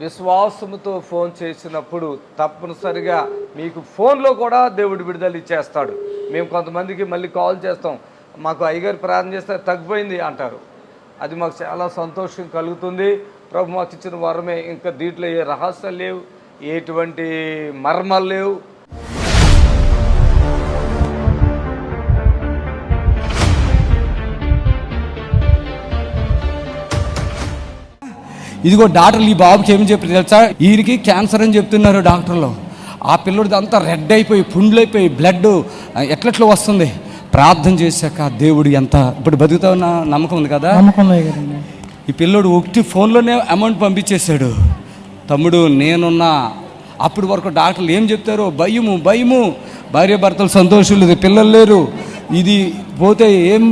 విశ్వాసముతో ఫోన్ చేసినప్పుడు తప్పనిసరిగా మీకు ఫోన్లో కూడా దేవుడి విడుదల ఇచ్చేస్తాడు. మేము కొంతమందికి మళ్ళీ కాల్ చేస్తాం, మాకు అయ్యగారు ప్రార్థన చేస్తే తగ్గిపోయింది అంటారు. అది మాకు చాలా సంతోషం కలుగుతుంది. ప్రభు మాకు ఇచ్చిన వరమే. ఇంకా దీంట్లో ఏ రహస్యాలు లేవు, ఎటువంటి మర్మాలు లేవు. ఇదిగో డాక్టర్లు ఈ బాబుకి ఏమి చెప్పారు తెలుసా, ఈయనకి క్యాన్సర్ అని చెప్తున్నారు డాక్టర్లు. ఆ పిల్లడిది అంతా రెడ్ అయిపోయి, పుండ్లైపోయి, బ్లడ్ ఎట్లట్లో వస్తుంది. ప్రార్థన చేశాక దేవుడు ఎంత ఇప్పుడు బతుకుతావున్న నమ్మకం ఉంది కదా. ఈ పిల్లోడు ఒకటి ఫోన్లోనే అమౌంట్ పంపించేశాడు. తమ్ముడు నేనున్నా. అప్పటి వరకు డాక్టర్లు ఏం చెప్తారో భయము, భార్య భర్తలు సంతోషం లేదు, పిల్లలు లేరు, ఇది పోతే ఏం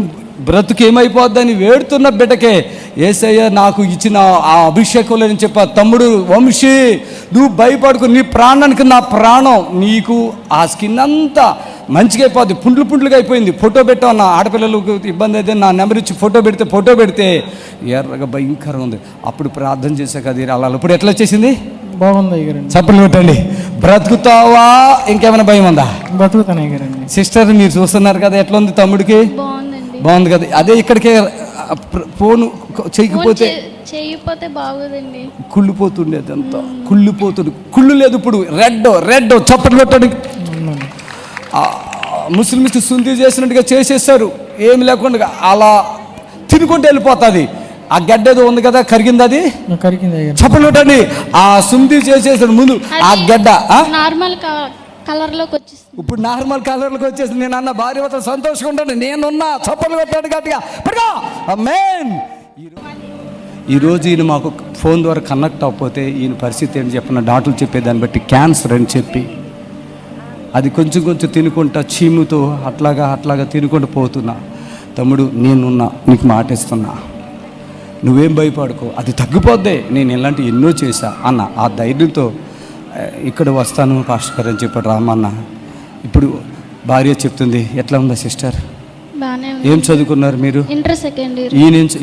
బ్రతుకు ఏమైపోద్దని వేడుతున్న బిడ్డకే యేసయ్య నాకు ఇచ్చిన ఆ అభిషేకంలో నేను చెప్పా, తమ్ముడు వంశీ నువ్వు భయపడుకు, నీ ప్రాణానికి నా ప్రాణం, నీకు ఆ స్కిన్ అంతా మంచిగా అయిపోద్ది, పుండ్లుగా అయిపోయింది. ఫోటో పెట్టావు, నా ఆడపిల్లలకు ఇబ్బంది అయితే నా నెంబర్ ఇచ్చి ఫోటో పెడితే ఎర్రగా భయంకరంగా ఉంది. అప్పుడు ప్రార్థన చేశాక అది అలా. ఇప్పుడు ఎట్లా వచ్చేసింది? బాగుంది. చప్పట్లు పెట్టండి. బ్రతుకుతావా? ఇంకేమైనా భయం ఉందా? బ్రతుకుతాను. సిస్టర్ మీరు చూస్తున్నారు కదా, ఎట్లా ఉంది తమ్ముడికి? బాగుంది కదా. అదే ఇక్కడికే ఫోన్ చేయకపోతే బాగుందండి, కుళ్ళిపోతుండేది అంతా, కుళ్ళు లేదు. ఇప్పుడు రెడ్ చప్పట్లు పెట్టండి. ముస్లిమ్స్ సుందీ చేసినట్టుగా చేసేస్తారు, ఏమి లేకుండా అలా తినుకుంటూ వెళ్ళిపోతుంది. ఆ గడ్డ ఏదో ఉంది కదా, కరిగింది, అది చప్పట్లు పెట్టండి. ఆ సుందీ చేసేసాడు ముందు, ఆ గడ్డ నార్మల్ కలర్లోకి వచ్చేసింది. ఇప్పుడు నార్మల్ కలర్లోకి వచ్చేసింది. నేను అన్న భార్య వద్ద సంతోషంగా ఉంటాను, నేనున్నా. చప్పట్లు పెట్టాడు గట్టిగా. ఆమేన్. ఈరోజు ఈయన మాకు ఫోన్ ద్వారా కనెక్ట్ అవ్వకపోతే ఈయన పరిస్థితి ఏంటి చెప్పిన, డాక్టర్లు చెప్పేదాన్ని బట్టి క్యాన్సర్ అని చెప్పి అది కొంచెం తినుకుంటా చీముతో అట్లాగా తినుకుంటూ పోతున్నా. తమ్ముడు నేనున్నా, నీకు మాట ఇస్తున్నా, నువ్వేం భయపడుకో, అది తగ్గిపోద్దే, నేను ఇలాంటి ఎన్నో చేశా అన్న. ఆ ధైర్యంతో ఇక్కడ వస్తాను పాస్టర్ గారు అని చెప్పాడు రామన్న. ఇప్పుడు భార్య చెప్తుంది. ఎట్లా ఉందా సిస్టర్? ఏం చదువుకున్నారు మీరు? Inter second year.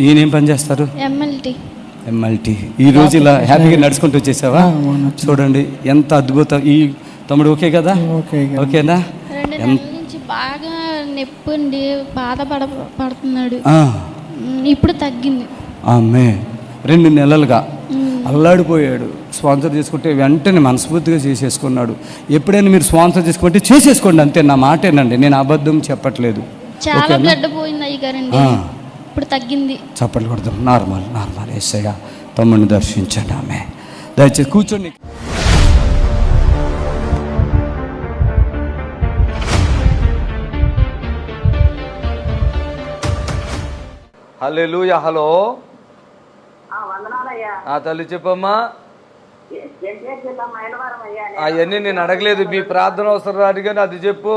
ఈయనేం పని చేస్తారు? ఎంఎల్టీ. ఈ రోజు ఇలా హ్యాపీగా నడుచుకుంటూ వచ్చేసావా? చూడండి ఎంత అద్భుతం. ఈ తమ్ముడు ఓకే కదా? ఓకేనా? బాగా నొప్పి ఉండి బాధపడుతున్నాడు, ఇప్పుడు తగ్గింది. ఆమె 2 నెలలుగా అల్లాడిపోయాడు. స్పాన్సర్ చేసుకుంటే వెంటనే మనస్ఫూర్తిగా చేసేసుకున్నాడు. ఎప్పుడైనా మీరు స్పాన్సర్ చేసుకుంటే చేసేసుకోండి, అంతే. నా మాటేనండి, నేను అబద్ధం చెప్పట్లేదు. చాలా బ్లడ్ పోయింది అయ్యగారండి, ఇప్పుడు తగ్గింది. చప్పట్లు కొడతాం. నార్మల్. యేసయ్య తమ్ముడిని దర్శించండి. ఆమె దయచేసి కూర్చోండి. హల్లెలూయా. హలో తల్లి చెప్పమ్మా. అవన్నీ నేను అడగలేదు, మీ ప్రార్థన అవసరం అడిగాను, అది చెప్పు.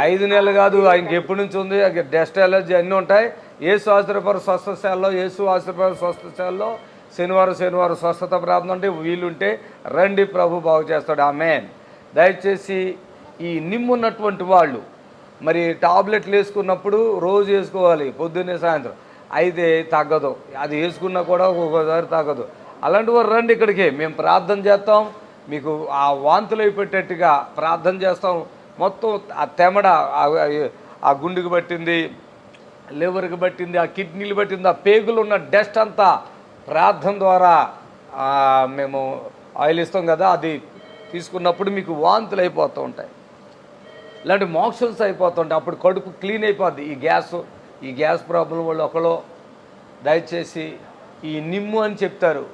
5 నెలలు కాదు, ఆయనకి ఎప్పటి నుంచి ఉంది, డస్ట్ ఎలర్జీ అన్నీ ఉంటాయి. యేసు ఆశ్రయపుర స్వస్థశాలలో యేసు ఆశ్రయపుర స్వస్థశాలలో శనివారం స్వస్థత ప్రార్థన ఉంటే వీలుంటే రండి, ప్రభు బాగు చేస్తాడు. ఆమేన్. దయచేసి ఈ నిమ్మున్నటువంటి వాళ్ళు మరి టాబ్లెట్లు వేసుకున్నప్పుడు రోజు వేసుకోవాలి, పొద్దున్నే సాయంత్రం. అయితే తగ్గదు, అది వేసుకున్నా కూడా ఒక్కొక్కసారి తగ్గదు. అలాంటి వారు రండి ఇక్కడికి, మేము ప్రార్థన చేస్తాం, మీకు ఆ వాంతులు అయిపోయేటట్టుగా ప్రార్థన చేస్తాం. మొత్తం ఆ తెమడ ఆ గుండెకి పట్టింది, లివర్కి పట్టింది, ఆ కిడ్నీలు పట్టింది, ఆ పేగులు ఉన్న డస్ట్ అంతా ప్రార్థన ద్వారా మేము ఆయిల్ ఇస్తాం కదా, అది తీసుకున్నప్పుడు మీకు వాంతులు అయిపోతూ ఉంటాయి, ఇలాంటి మోక్షన్స్ అయిపోతుంటాయి. అప్పుడు కడుపు క్లీన్ అయిపోద్ది. ఈ గ్యాస్ ప్రాబ్లం వాళ్ళు ఒకలో దయచేసి ఈ నిమ్ము అని చెప్తారు.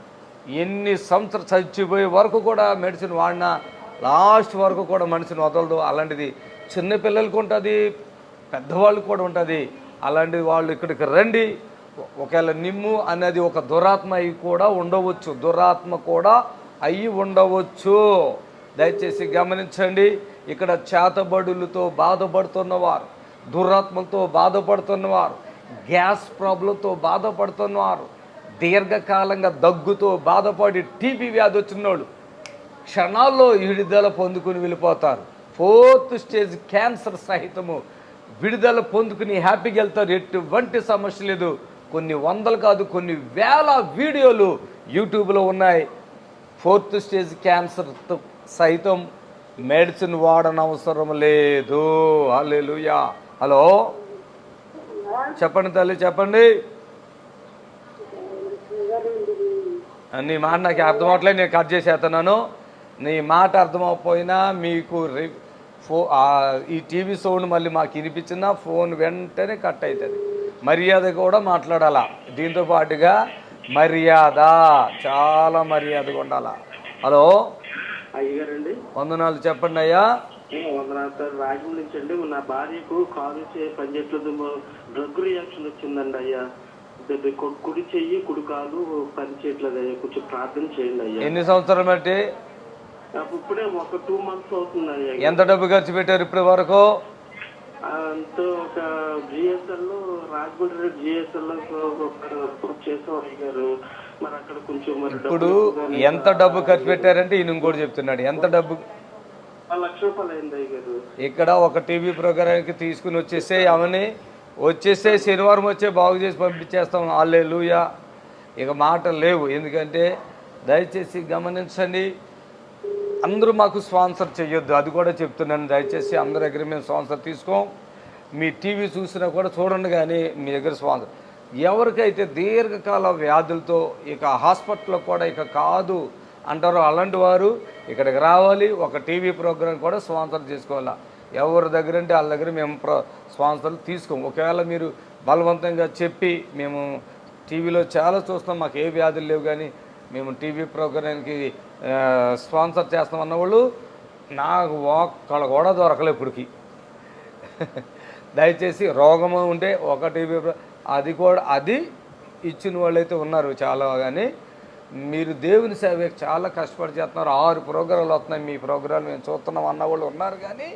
ఎన్ని సంవత్సరాలు చచ్చిపోయే వరకు కూడా మెడిసిన్ వాడినా లాస్ట్ వరకు కూడా మనిషిని వదలదు. అలాంటిది చిన్నపిల్లలకి ఉంటుంది, పెద్దవాళ్ళకి కూడా ఉంటుంది. అలాంటి వాళ్ళు ఇక్కడికి రండి. ఒకవేళ నిమ్ము అనేది ఒక దురాత్మ అయి కూడా ఉండవచ్చు, దురాత్మ కూడా అయి ఉండవచ్చు. దయచేసి గమనించండి. ఇక్కడ చేతబడులతో బాధపడుతున్నవారు, దురాత్మలతో బాధపడుతున్నవారు, గ్యాస్ ప్రాబ్లంతో బాధపడుతున్నవారు, దీర్ఘకాలంగా దగ్గుతో బాధపడి టీబీ వ్యాధి వచ్చిన వాళ్ళు క్షణాల్లో విడుదల పొందుకుని వెళ్ళిపోతారు. 4th స్టేజ్ క్యాన్సర్ సహితము విడుదల పొందుకుని హ్యాపీగా వెళ్తారు. ఎటువంటి సమస్య లేదు. కొన్ని వందలు కాదు, కొన్ని వేల వీడియోలు యూట్యూబ్లో ఉన్నాయి. 4th స్టేజ్ క్యాన్సర్ సైతం మెడిసిన్ వాడనవసరం లేదు. హల్లెలూయా. హలో, చెప్పండి తల్లి, చెప్పండి. నీ మాట నాకు అర్థం అవట్లేదు, నేను కట్ చేసేస్తున్నాను. నీ మాట అర్థమైపోయినా మీకు ఈ టీవీ సౌండ్ మళ్ళీ మాకు వినిపించినా ఫోన్ వెంటనే కట్ అవుతుంది. మర్యాద కూడా మాట్లాడాలా. దీంతో పాటుగా మర్యాద, చాలా మర్యాదగా ఉండాలా. హలో అయ్యగారండి, వందనాలు. చెప్పండి అయ్యా. వందనాలు సార్. రాజమండ్రి నుంచి అండి. నా భార్యకు కాలు పనిచేయట్లేదు, డ్రగ్ రియాక్షన్ వచ్చిందండి అయ్యా. కుడి చెయ్యి కుడి కాలు పనిచేయట్లేదు అయ్యా, కొంచెం ప్రార్థన చేయండి అయ్యా. ఎన్ని సంవత్సరాలు బట్టి? ఇప్పుడే ఒక 2 months అవుతుంది అయ్యా. ఎంత డబ్బు ఖర్చు పెట్టారు ఇప్పటి వరకు? అంతా ఒక జిఎస్ఎల్ లో, రాజమండ్రి జిఎస్ఎల్ లో చేసాం అయ్యారు. మరి అక్కడ కొంచెం ఇప్పుడు ఎంత డబ్బు ఖర్చు పెట్టారంటే ఈయన ఇంకోటి చెప్తున్నాడు. ఎంత డబ్బు? 1 లక్ష రూపాయలు అయింది అయ్యారు. ఇక్కడ ఒక టీవీ ప్రోగ్రాంకి తీసుకుని వచ్చేసే అవని వచ్చేసే శనివారం వచ్చే బాగు చేసి పంపించేస్తాం. హల్లెలూయా. ఇక మాటలు లేవు. ఎందుకంటే దయచేసి గమనించండి, అందరూ మాకు స్పాన్సర్ చేయొద్దు, అది కూడా చెప్తున్నాను. దయచేసి అందరి దగ్గర మేము స్పాన్సర్ తీసుకోం. మీ టీవీ చూసినా కూడా చూడండి, కానీ మీ దగ్గర స్పాన్సర్ ఎవరికైతే దీర్ఘకాల వ్యాధులతో ఇక హాస్పిటల్లో కూడా ఇక కాదు అంటారో అలాంటి వారు ఇక్కడికి రావాలి. ఒక టీవీ ప్రోగ్రాం కూడా స్పాన్సర్ చేసుకోవాలా. ఎవరి దగ్గర అంటే వాళ్ళ దగ్గర మేము స్పాన్సర్లు తీసుకోము. ఒకవేళ మీరు బలవంతంగా చెప్పి మేము టీవీలో చాలా చూస్తాం, మాకు ఏ వ్యాధులు లేవు కానీ మేము టీవీ ప్రోగ్రాంకి స్పాన్సర్ చేస్తామన్న వాళ్ళు నాకు ఒక్కడ కూడా దొరకలే ఇప్పటికి. దయచేసి రోగము ఉంటే ఒక టీవీ అది ఇచ్చిన వాళ్ళైతే ఉన్నారు చాలా. కానీ మీరు దేవుని సేవకి చాలా కష్టపడి చేస్తున్నారు. 6 ప్రోగ్రాలు వస్తున్నాయి, మీ ప్రోగ్రాలు మేము చూస్తున్నాం అన్న వాళ్ళు ఉన్నారు. కానీ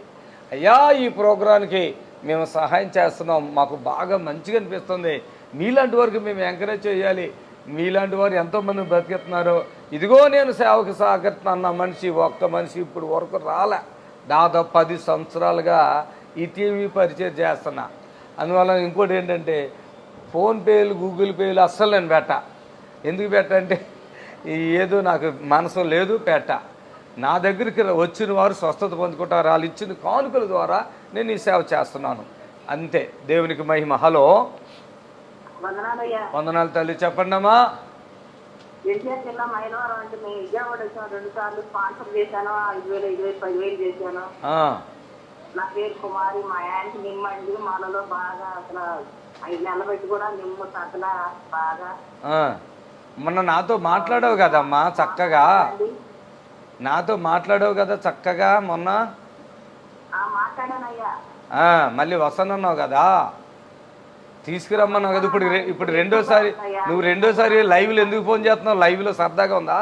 అయ్యా ఈ ప్రోగ్రాంకి మేము సహాయం చేస్తున్నాం, మాకు బాగా మంచిగా అనిపిస్తుంది, మీలాంటి వారికి మేము ఎంకరేజ్ చేయాలి, మీలాంటి వారు ఎంతోమంది బ్రతికిస్తున్నారు, ఇదిగో నేను సేవకు సహకరిస్తున్నా మనిషి ఒక్క మనిషి ఇప్పుడు వరకు రాలే. దాదాపు 10 సంవత్సరాలుగా ఈ టీవీ పరిచయం చేస్తున్నా. అందువల్ల ఇంకోటి ఏంటంటే ఫోన్పేలు గూగుల్ పేలు అస్సలు నేను ఎందుకు అంటే ఏదో నాకు మనసు లేదు నా దగ్గరికి వచ్చిన వారు స్వస్థత పొందుకుంటారు, వాళ్ళు ఇచ్చిన కానుకల ద్వారా నేను ఈ సేవ చేస్తున్నాను, అంతే. దేవునికి మహిమ. హలో, వందనాలు తల్లి. చెప్పండి అమ్మా. ఎన్టీఆర్ జిల్లా మైలవరం అంటే మేము విజయవాడ వచ్చాము, 2 సార్లు స్పాన్సర్ చేశాను, 5,000, 10,000 చేశాను. నా పేరు కుమారి, మా యాంటీ నిమ్మండి, మాలలో బాగా అసలు 5 నెలలు పెట్టి కూడా నిమ్ము తగ్గలా బాగా. మొన్న నాతో మాట్లాడావు కదమ్మా చక్కగా, నాతో మాట్లాడావు కదా చక్కగా మొన్న. మాట్లాడానయ్యా. మళ్ళీ వస్తానన్నావు కదా, తీసుకురమ్మన్నావు కదా. ఇప్పుడు రెండోసారి నువ్వు రెండోసారి లైవ్లో ఎందుకు ఫోన్ చేస్తున్నావు? లైవ్లో సరదాగా ఉందా?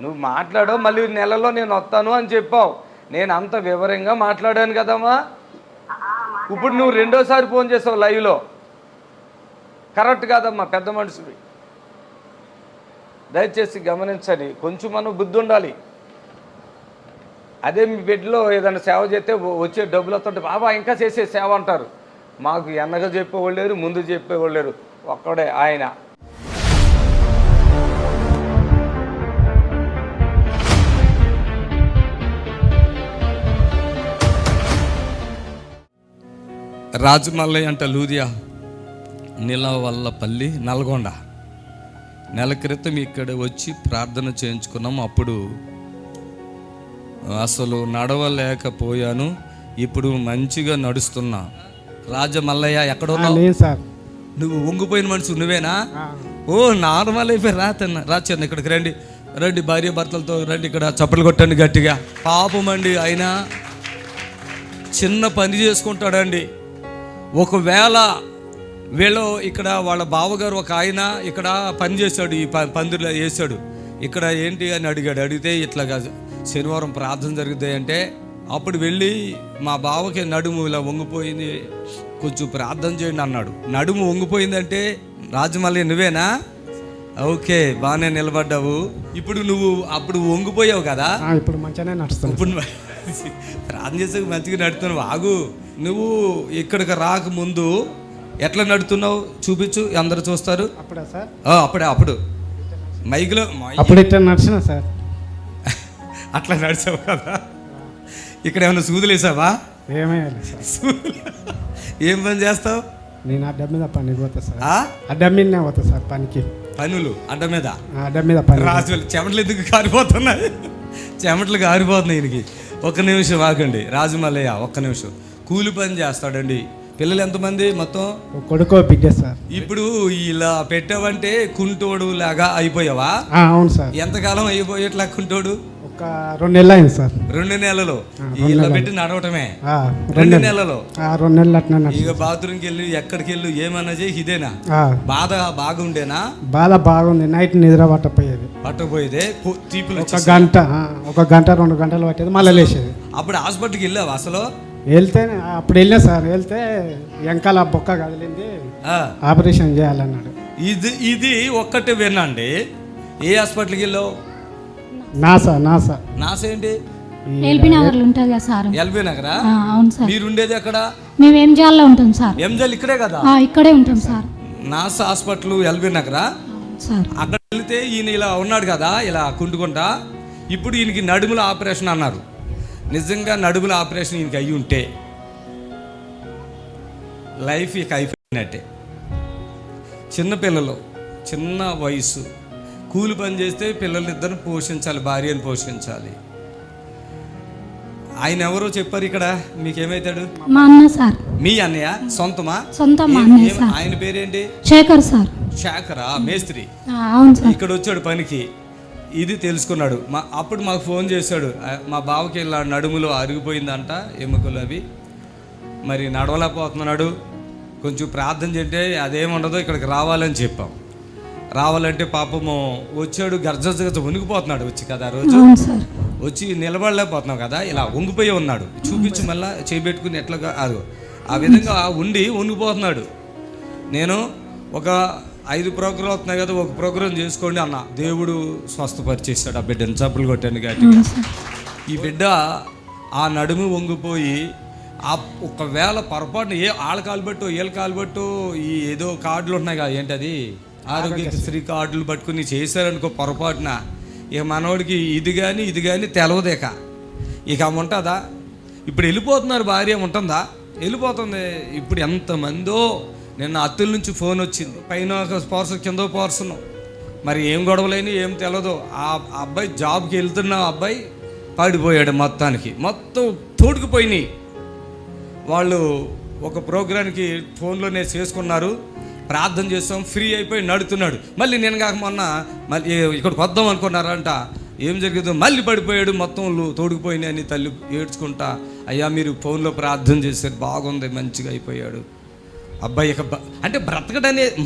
నువ్వు మాట్లాడావు, మళ్ళీ నెలలో నేను వస్తాను అని చెప్పావు. నేను అంత వివరంగా మాట్లాడాను కదమ్మా. ఇప్పుడు నువ్వు రెండోసారి ఫోన్ చేసావు లైవ్లో. కరెక్ట్ కాదమ్మా, పెద్ద మనిషివి. దయచేసి గమనించండి, కొంచెం మనం బుద్ధి ఉండాలి. అదే మీ బిడ్డలో ఏదైనా సేవ చేస్తే వచ్చే డబ్బులతో బాబా ఇంకా చేసే సేవ అంటారు. మాకు ఎన్నగా చెప్పేవాళ్ళు లేరు, ముందు చెప్పేవాళ్ళు లేరు, ఒక్కడే ఆయన. రాజమల్లయ్య అంట లూదియా, నిలవల్లపల్లి, నల్గొండ. నెల క్రితం ఇక్కడ వచ్చి ప్రార్థన చేయించుకున్నాం. అప్పుడు అసలు నడవలేకపోయాను, ఇప్పుడు మంచిగా నడుస్తున్నా. రాజమల్లయ్య ఎక్కడ ఉన్నావు సార్? నువ్వు వంగిపోయిన మనిషి నువ్వేనా? ఓ నార్మల్ అయిపోయి రాచన్న ఇక్కడికి రండి, రండి, భార్య భర్తలతో రండి, ఇక్కడ చప్పట్లు కొట్టండి గట్టిగా. పాపం అండి, ఆయన చిన్న పని చేసుకుంటాడండి. ఒకవేళ వీళ్ళు ఇక్కడ వాళ్ళ బావగారు ఒక ఆయన ఇక్కడ పని చేశాడు, ఈ పందిరిలో వేసాడు. ఇక్కడ ఏంటి అని అడిగాడు. అడిగితే ఇట్లాగా శనివారం ప్రార్థన జరుగుతాయి అంటే, అప్పుడు వెళ్ళి మా బావకి నడుము ఇలా వంగిపోయింది, కొంచెం ప్రార్థన చేయండి అన్నాడు. నడుము వంగిపోయిందంటే రాజమల్లయ్య నువ్వేనా? ఓకే, బాగానే నిలబడ్డావు. ఇప్పుడు నువ్వు అప్పుడు వంగిపోయావు కదా, ఇప్పుడు మంచిగానే నడుస్తున్నావు. ఇప్పుడు ప్రార్థన చేసే మంచిగా నడుతున్నావు. ఆగు, నువ్వు ఇక్కడికి రాకముందు ఎట్లా నడుతున్నావు చూపించు, అందరు చూస్తారు. అప్పుడా సార్? అప్పుడు మైక్లో అప్పుడు ఇట్లా నడిచినా సార్. అట్లా నడిచావు కదా. ఇక్కడ ఏమైనా సూదులు వేసావా? ఏమేయాలి సార్? ఏం పని చేస్తావు? నేను అడ్డ మీద పనికి పోతా సార్. అడ్డ మీదనే పోతా సార్ పనికి. పనులు అడ్డ మీద? అడ్డ మీద పని. రాజు చెమటలు ఎందుకు కారిపోతున్నాయి? చెమటలు కారిపోతున్నాయి ఈయనకి. ఒక్క నిమిషం ఆగండి రాజమల్లయ్య, ఒక్క నిమిషం. కూలి పని చేస్తాడండి. పిల్లలు ఎంతమంది మొత్తం? కొడుకో బిడ్డ సార్. ఇప్పుడు ఇలా పెట్టావంటే కుంటోడు లాగా అయిపోయావా? అవును సార్. ఎంతకాలం అయిపోయేట్లా కుంటోడు? ఒక 2 నెలలు అయింది సార్. 2 నెలలు ఇలా పెట్టి నడవటమే? 2 నెలలు 2 నెలలు అట్లా. ఇక బాత్రూమ్కి వెళ్ళి ఎక్కడికి వెళ్ళి ఏమన్నా చేయి ఇదేనా? బాధ బాగుండేనా? బాధ బాగుంది. నైట్ నిద్ర పట్టపోయేది. ఒక గంట 2 గంటలు పట్టేది, మళ్ళీ లేచేది. అప్పుడు హాస్పిటల్కి వెళ్ళావు అసలు? వెళ్తే అప్పుడు వెళ్ళా సార్. వెళ్తే వెనకాల బొక్క కదిలింది, ఆపరేషన్ చేయాలన్నాడు. ఇది ఒక్కటే వినండి. ఏ హాస్పిటల్కి వెళ్ళావు? నాసా ఏంటి? ఎల్బీ నగర్ ఉంటుంది కదా సార్. ఎల్బీ నగరా? అవును సార్. మీరు ఉండేది ఎక్కడ? మేము ఎంజాల్లో ఉంటాం సార్. ఎంజాల్ ఇక్కడే కదా? ఇక్కడే ఉంటాం సార్. నాసా హాస్పిటల్ ఎల్బీ నగరా సార్. అక్కడ వెళ్తే ఈయన ఇలా ఉన్నాడు కదా, ఇలా కుంటుకుంటా. ఇప్పుడు ఈయనకి నడుముల ఆపరేషన్ అన్నారు. నిజంగా నడుముల ఆపరేషన్ ఈయనకి అయ్యి ఉంటే లైఫ్ ఇక అయిపోయినట్టే. చిన్నపిల్లలు, చిన్న వయసు, కూలి పని చేస్తే పిల్లలిద్దరిని పోషించాలి, భార్యను పోషించాలి. ఆయన ఎవరో చెప్పారు ఇక్కడ, మీకేమైతాడు? మా అన్న సార్. మీ అన్నయ్య? సొంతమా? సొంతం. ఆయన పేరేంటి? శేఖర్ సార్. శేఖరా? మేస్త్రి. అవును సార్. ఇక్కడ వచ్చాడు పనికి, ఇది తెలుసుకున్నాడు. అప్పుడు మాకు ఫోన్ చేశాడు, మా బావకి ఇలా నడుములో అరిగిపోయిందంట, ఎముకలు అవి, మరి నడవలేకపోతున్నాడు, కొంచెం ప్రార్థన చేస్తే అదేముండదో ఇక్కడికి రావాలని చెప్పాం. రావాలంటే పాపము వచ్చాడు, గర్జగజ వణికిపోతున్నాడు. వచ్చి కదా రోజు వచ్చి నిలబడలేకపోతున్నావు కదా, ఇలా వంగిపోయి ఉన్నాడు. చూపించి మళ్ళీ చేపెట్టుకుని ఎట్లాగా అది ఆ విధంగా ఉండి వణికిపోతున్నాడు. నేను ఒక 5 ప్రోగ్రాం అవుతున్నాయి కదా, ఒక ప్రోగ్రాం చేసుకోండి అన్న. దేవుడు స్వస్థపరిచేస్తాడు ఆ బిడ్డను. చప్పులు కొట్టాను గట్టిగా. ఈ బిడ్డ ఆ నడుము వంగిపోయి ఒకవేళ పొరపాటున వాళ్ళ కాలుబట్టు వీళ్ళ కాలుబట్టు ఈ ఏదో కార్డులు ఉన్నాయి కదా, ఏంటది ఆరోగ్యశ్రీ కార్డులు పట్టుకుని చేశారనుకో పొరపాటున, ఇక మనోడికి ఇది కానీ తెలవదేక. ఇక ఉంటుందా? ఇప్పుడు వెళ్ళిపోతున్నారు, భార్య ఉంటుందా? వెళ్ళిపోతుంది. ఇప్పుడు ఎంతమందో, నిన్న అత్తుల నుంచి ఫోన్ వచ్చింది, పైన ఒక పోర్షన్ కింద పోర్షన్, మరి ఏం గొడవలేని ఏం తెలదు. ఆ అబ్బాయి జాబ్కి వెళ్తున్న అబ్బాయి పడిపోయాడు, మొత్తం తోడుకుపోయినాయి. వాళ్ళు ఒక ప్రోగ్రాంకి ఫోన్లోనే చేసుకున్నారు, ప్రార్థన చేస్తాం, ఫ్రీ అయిపోయి నడుతున్నాడు. మళ్ళీ నేను కాక మొన్న మళ్ళీ ఇక్కడికి వద్దాం అనుకున్నారంట. ఏం జరిగిందో మళ్ళీ పడిపోయాడు, మొత్తం తోడుకుపోయినాయి అని తల్లి ఏడ్చుకుంటా, అయ్యా మీరు ఫోన్లో ప్రార్థన చేశారు, బాగుంది, మంచిగా అయిపోయాడు అబ్బాయి. ఇక అంటే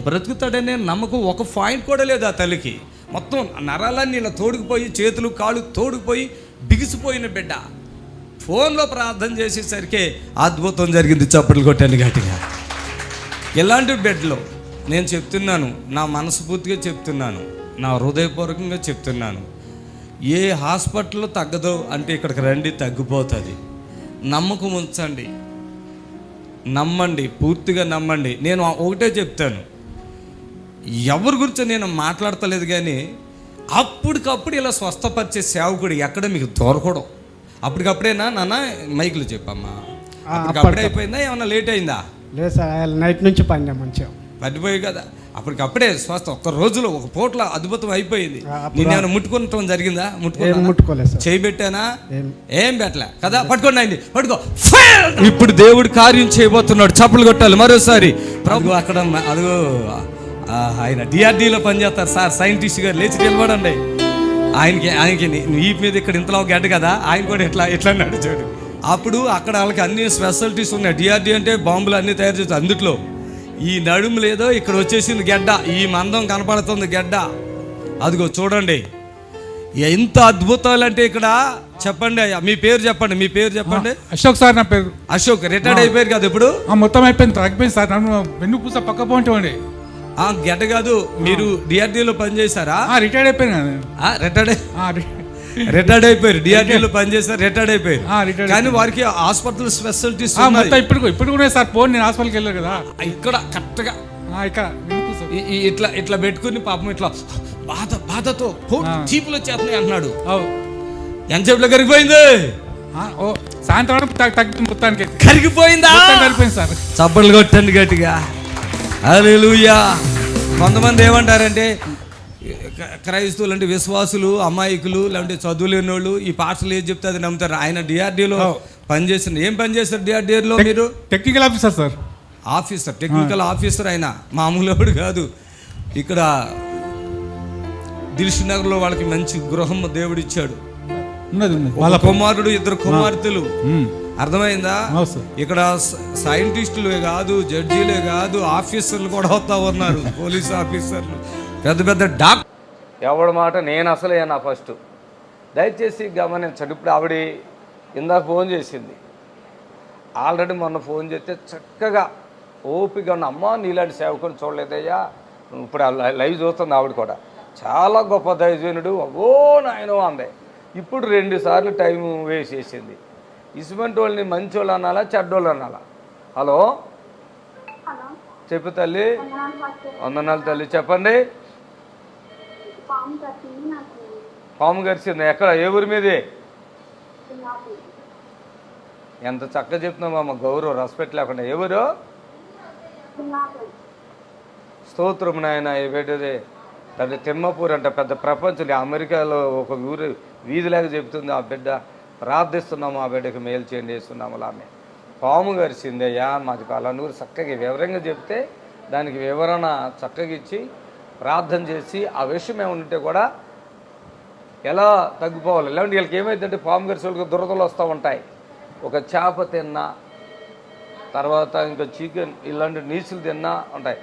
బ్రతుకుతాడనే నమ్మకం ఒక పాయింట్ కూడా లేదు ఆ తల్లికి. మొత్తం నరాలన్నీ ఇలా తోడుకుపోయి, చేతులు కాళ్ళు తోడుకుపోయి బిగిసిపోయిన బిడ్డ ఫోన్లో ప్రార్థన చేసేసరికి అద్భుతం జరిగింది. చప్పట్లు కొట్టాను గట్టిగా. ఎలాంటి బెడ్లో నేను చెప్తున్నాను, నా మనస్ఫూర్తిగా చెప్తున్నాను, నా హృదయపూర్వకంగా చెప్తున్నాను. ఏ హాస్పిటల్లో తగ్గదు అంటే ఇక్కడికి రండి, తగ్గిపోతుంది. నమ్మకం ఉంచండి, నమ్మండి, పూర్తిగా నమ్మండి. నేను ఒకటే చెప్తాను, ఎవరి గురించి నేను మాట్లాడతలేదు, కానీ అప్పటికప్పుడు ఇలా స్వస్థపరిచే సేవకుడు ఎక్కడ మీకు దొరకడం. అప్పటికప్పుడేనా నాన్న మైకులు చెప్పమ్మా? అప్పటికప్పుడే అయిపోయిందా, ఏమన్నా లేట్ అయిందా? లేదు సార్, నైట్ నుంచి పని మంచిగా పడిపోయి కదా. అప్పటికప్పుడే స్వస్థ, ఒక్క రోజులో ఒక పూటలో అద్భుతం అయిపోయింది. నేనేమైనా ముట్టుకోవటం జరిగిందా? ముట్టుకోలేదు సార్. చేయబెట్టానా? ఏం పెట్టలే కదా. పట్టుకోండి అండి, పట్టుకో. ఇప్పుడు దేవుడు కార్యం చేయబోతున్నాడు. చప్పలు కొట్టాలి మరోసారి. ప్రభు అక్కడ అదిగో ఆయన డిఆర్డీలో పనిచేస్తారు సార్, సైంటిస్ట్ గారు. లేచి నిలబడండి. ఆయనకి ఈ మీద ఇక్కడ ఇంతలో గడ్డ కదా, ఆయన కూడా ఎట్లా నడిచాడు. అప్పుడు అక్కడ వాళ్ళకి అన్ని స్పెషాలిటీస్ ఉన్నాయి. డిఆర్డీ అంటే బాంబులు అన్నీ తయారు చేస్తారు. అందుట్లో ఈ నడుము లేదో ఇక్కడ వచ్చేసింది గడ్డ, ఈ మందం కనపడుతుంది గడ్డ. అదిగో చూడండి ఎంత అద్భుతాలు అంటే ఇక్కడ. చెప్పండి అయ్యా, మీ పేరు చెప్పండి, మీ పేరు చెప్పండి. అశోక్ సార్ నా పేరు. అశోక్ రిటైర్డ్ అయిపోయారు కదా ఇప్పుడు? మొత్తం అయిపోయింది, తగ్గిపోయింది సార్. నన్ను వెన్ను పూస పక్క పోండి. గడ్డ కాదు, మీరు డిఆర్డీలో పనిచేశారా? రిటైర్డ్ అయిపోయాను. రిటైర్డ్ అయిపోయారు, డిఆర్డీలో పనిచేశారు, రిటైర్డ్ అయిపోయారు. కానీ వారికి హాస్పిటల్ స్పెషాలిటీస్ ఇప్పుడు కూడా సార్. ఫోన్ నేను హాస్పిటల్కి వెళ్ళాను కదా, ఇక్కడ కరెక్ట్గా ఇక్కడ ఇట్లా పెట్టుకుని పాపం ఇట్లా బాధతో చీపులు వచ్చేస్తున్నాయి అంటున్నాడు. ఎంతసేపులో కరిగిపోయింది? సాయంత్రం తగ్గి మొత్తానికి కరిగిపోయిందా? కరిగిపోయింది సార్. చప్పట్లు కొట్టండి గట్టిగా. హల్లెలూయా. కొంతమంది ఏమంటారంటే క్రైస్తవులు అంటే విశ్వాసులు, అమాయకులు, లేదంటే చదువులేని వాళ్ళు ఈ పాటలు ఏది చెప్తే అది నమ్ముతారు. ఆయన డిఆర్డీలో పనిచేసిన. ఏం పని చేస్తారు డిఆర్డీలో మీరు? Technical officer sir. Officer, technical officer. ఆయన మామూలు కాదు. ఇక్కడ దిల్షు నగర్లో వాళ్ళకి మంచి గృహం దేవుడు ఇచ్చాడు. వాళ్ళ కుమారుడు, 2 కుమార్తెలు. అర్థమైందా? ఇక్కడ సైంటిస్టులే కాదు, జడ్జీలే కాదు, ఆఫీసర్లు కూడా వస్తా ఉన్నారు. పోలీస్ ఆఫీసర్లు, పెద్ద పెద్ద డాక్టర్. ఎవడి మాట నేను అసలే నా ఫస్ట్. దయచేసి గమనించండి. ఇప్పుడు ఆవిడ ఇందాక ఫోన్ చేసింది. ఆల్రెడీ మొన్న ఫోన్ చేస్తే చక్కగా ఓపిక ఉన్న, అమ్మ నీలాంటి సేవకుని చూడలేదయ్యా. ఇప్పుడు లైవ్ చూస్తుంది ఆవిడ కూడా. చాలా గొప్ప దైవజనుడు, ఓ నాయనో అందే. ఇప్పుడు 2 సార్లు టైం వేస్ట్ చేసింది. ఇసుమంటి వాళ్ళని మంచి వాళ్ళు అనాలా, చెడ్డోళ్ళు అనాలా? హలో చెప్పు తల్లి. వందనాలు తల్లి, చెప్పండి. పాము గరిచింది. ఎక్కడ, ఏ ఊరి మీదే? ఎంత చక్కగా చెప్తున్నామమ్మ, గౌరవం, రెస్పెక్ట్ లేకుండా. ఎవరు? స్తోత్రం నాయన. పెట్టేది పెద్ద తిమ్మపూర్ అంట, పెద్ద ప్రపంచం. అమెరికాలో ఒక ఊరు వీధిలాగా చెప్తుంది ఆ బిడ్డ. ప్రార్థిస్తున్నాము ఆ బిడ్డకి మేలు చేయండి వేస్తున్నాము. ఆమె పాము గరిచిందయ్యా మాది పలానూరు. చక్కగా వివరంగా చెప్తే దానికి వివరణ చక్కగా ఇచ్చి ప్రార్థన చేసి ఆ విషయం ఏమంటే కూడా ఎలా తగ్గిపోవాలి. లేదంటే వీళ్ళకి ఏమైందంటే పాము గరిచి వాళ్ళకి దురదలు వస్తూ ఉంటాయి. ఒక చేప తిన్నా, తర్వాత ఇంకా చికెన్, ఇలాంటి నీచులు తిన్నా ఉంటాయి.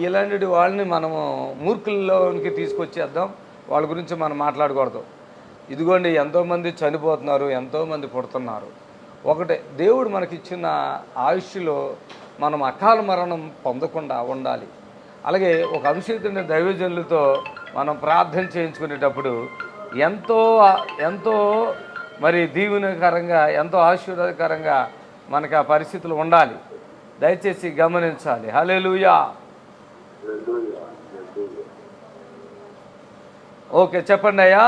ఇలాంటి వాళ్ళని మనము మూర్ఖుల్లోనికి తీసుకొచ్చేద్దాం. వాళ్ళ గురించి మనం మాట్లాడకూడదు. ఇదిగోండి, ఎంతోమంది చనిపోతున్నారు, ఎంతోమంది పుడుతున్నారు. ఒకటే, దేవుడు మనకిచ్చిన ఆయుష్లో మనం అకాల మరణం పొందకుండా ఉండాలి. అలాగే ఒక అభిషేకుని దైవజనులతో మనం ప్రార్థన చేయించుకునేటప్పుడు ఎంతో మరి దీవెనకరంగా, ఎంతో ఆశీర్వాదకరంగా మనకి ఆ పరిస్థితులు ఉండాలి. దయచేసి గమనించాలి. హల్లెలూయా. ఓకే, చెప్పండి అయ్యా.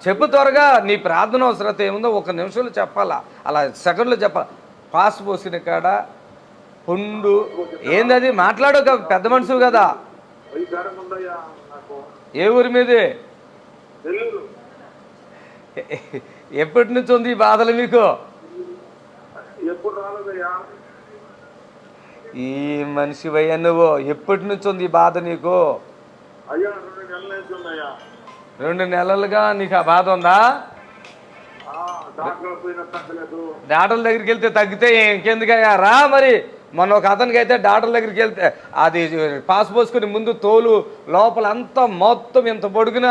చెప్పు త్వరగా. నీ ప్రార్థన అవసరత ఏముందో 1 నిమిషంలో చెప్పాలా, అలా సెకండ్లో చెప్పాలి. పాస్ పోసిన కాడ పుండు ఏందది? మాట్లాడక, పెద్ద మనుషులు కదా. ఏ ఊరి మీదే? ఎప్పటి నుంచి ఉంది ఈ బాధలు మీకు? ఈ మనిషి వయ్యా నువ్వు, ఎప్పటి నుంచి ఉంది ఈ బాధ నీకు? 2 నెలలుగా నీకు ఆ బాధ ఉందా? డాక్టర్ల దగ్గరికి వెళ్తే తగ్గితే ఇంకెందుకయ్యా రా. మరి మొన్న ఒక అతనికి అయితే డాక్టర్ల దగ్గరికి వెళ్తే అది పాస్ పోసుకుని ముందు తోలు లోపల అంతా మొత్తం ఇంత పొడుగున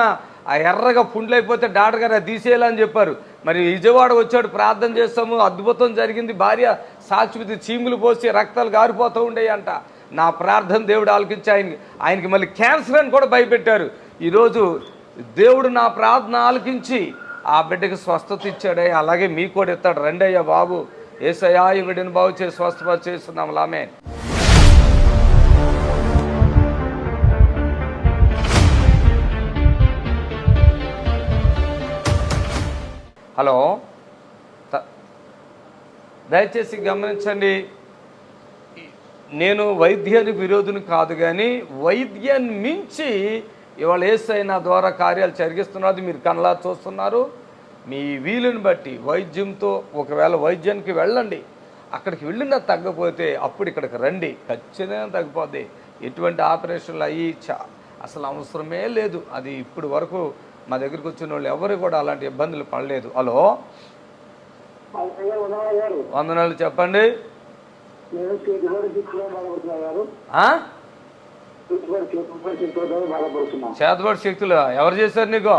ఆ ఎర్రగా పుండ్లు అయిపోతే డాక్టర్ గారు అది తీసేయాలని చెప్పారు. మరి విజయవాడ వచ్చాడు, ప్రార్థన చేస్తాము, అద్భుతం జరిగింది. భార్య సాక్షి చీములు పోసి రక్తాలు గారిపోతూ ఉండేయంట. నా ప్రార్థన దేవుడు ఆలకించి ఆయనకి మళ్ళీ క్యాన్సర్ అని కూడా భయపెట్టారు. ఈరోజు దేవుడు నా ప్రార్థన ఆలకించి ఆ బిడ్డకి స్వస్థత ఇచ్చాడే, అలాగే మీకు కూడా ఇస్తాడు. రండి అయ్యా బాబు, యేసయ్యా ఈ బిడ్డను బాగు చేసి స్వస్థపరిచి చేస్తున్నాం. ఆమేన్. హలో, దయచేసి గమనించండి, నేను వైద్యానికి విరోధిని కాదు, కానీ వైద్యాన్ని మించి ఇవాళ యేసయ్య నా ద్వారా కార్యాలు జరిగిస్తున్నది మీరు కళ్ళా చూస్తున్నారు. మీ వీలుని బట్టి వైద్యంతో ఒకవేళ వైద్యానికి వెళ్ళండి, అక్కడికి వెళ్ళినా తగ్గపోతే అప్పుడు ఇక్కడికి రండి, ఖచ్చితంగా తగ్గిపోద్ది. ఎటువంటి ఆపరేషన్లు అయ్యి అసలు అవసరమే లేదు. అది ఇప్పుడు వరకు మా దగ్గరికి వచ్చిన వాళ్ళు ఎవరు కూడా అలాంటి ఇబ్బందులు పడలేదు. హలో, వందనాలు, చెప్పండి. చేతబడి శక్తులు ఎవరు చేశారు నీకు?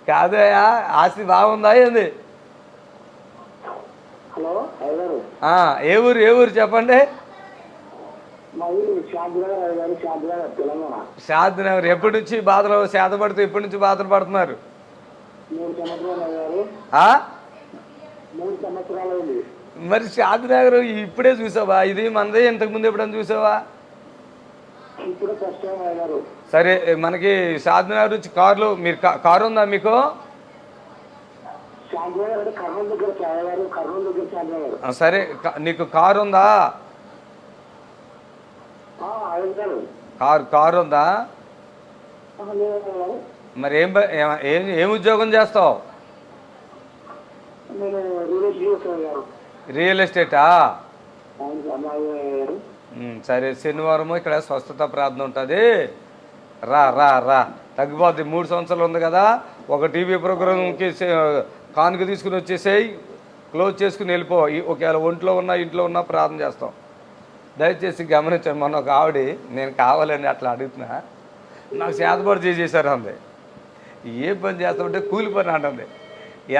కాదయా, ఆస్తి బాగుందా ఏంది? ఏ ఊరు చెప్పండి. శాంతినగర్. ఎప్పటి నుంచి బాధలు శాతపడుతూ ఎప్పటి నుంచి బాధలు పడుతున్నారు? 3 సంవత్సరాలు. మరి శాంతినగర్ ఇప్పుడే చూసావా? ఇది మనదే, ఇంతకుముందు ఎప్పుడైనా చూసావా? సరే, మనకి శాంతినగర్ నుంచి కార్లు, మీరు కారు ఉందా మీకు? సరే, నీకు కారు ఉందా? కారు ఉందా? మరి ఏం ఉద్యోగం చేస్తావు? రియల్ ఎస్టేటా? సరే, శనివారము ఇక్కడ స్వస్థత ప్రార్థన ఉంటుంది. రా రా రా, తగ్గిపోద్ది. 3 సంవత్సరాలు ఉంది కదా, ఒక టీవీ ప్రోగ్రాంకి కానుక తీసుకుని వచ్చేసేయి, క్లోజ్ చేసుకుని వెళ్ళిపో. ఒకవేళ ఒంట్లో ఉన్నా ఇంట్లో ఉన్నా ప్రార్థన చేస్తాం. దయచేసి గమనించండి. మొన్న ఒక ఆవిడ, నేను కావాలని అట్లా అడుగుతున్నా, నాకు చేతబడి చేసేసారు అంది. ఏ పని చేస్తామంటే కూలి పని అంటుంది.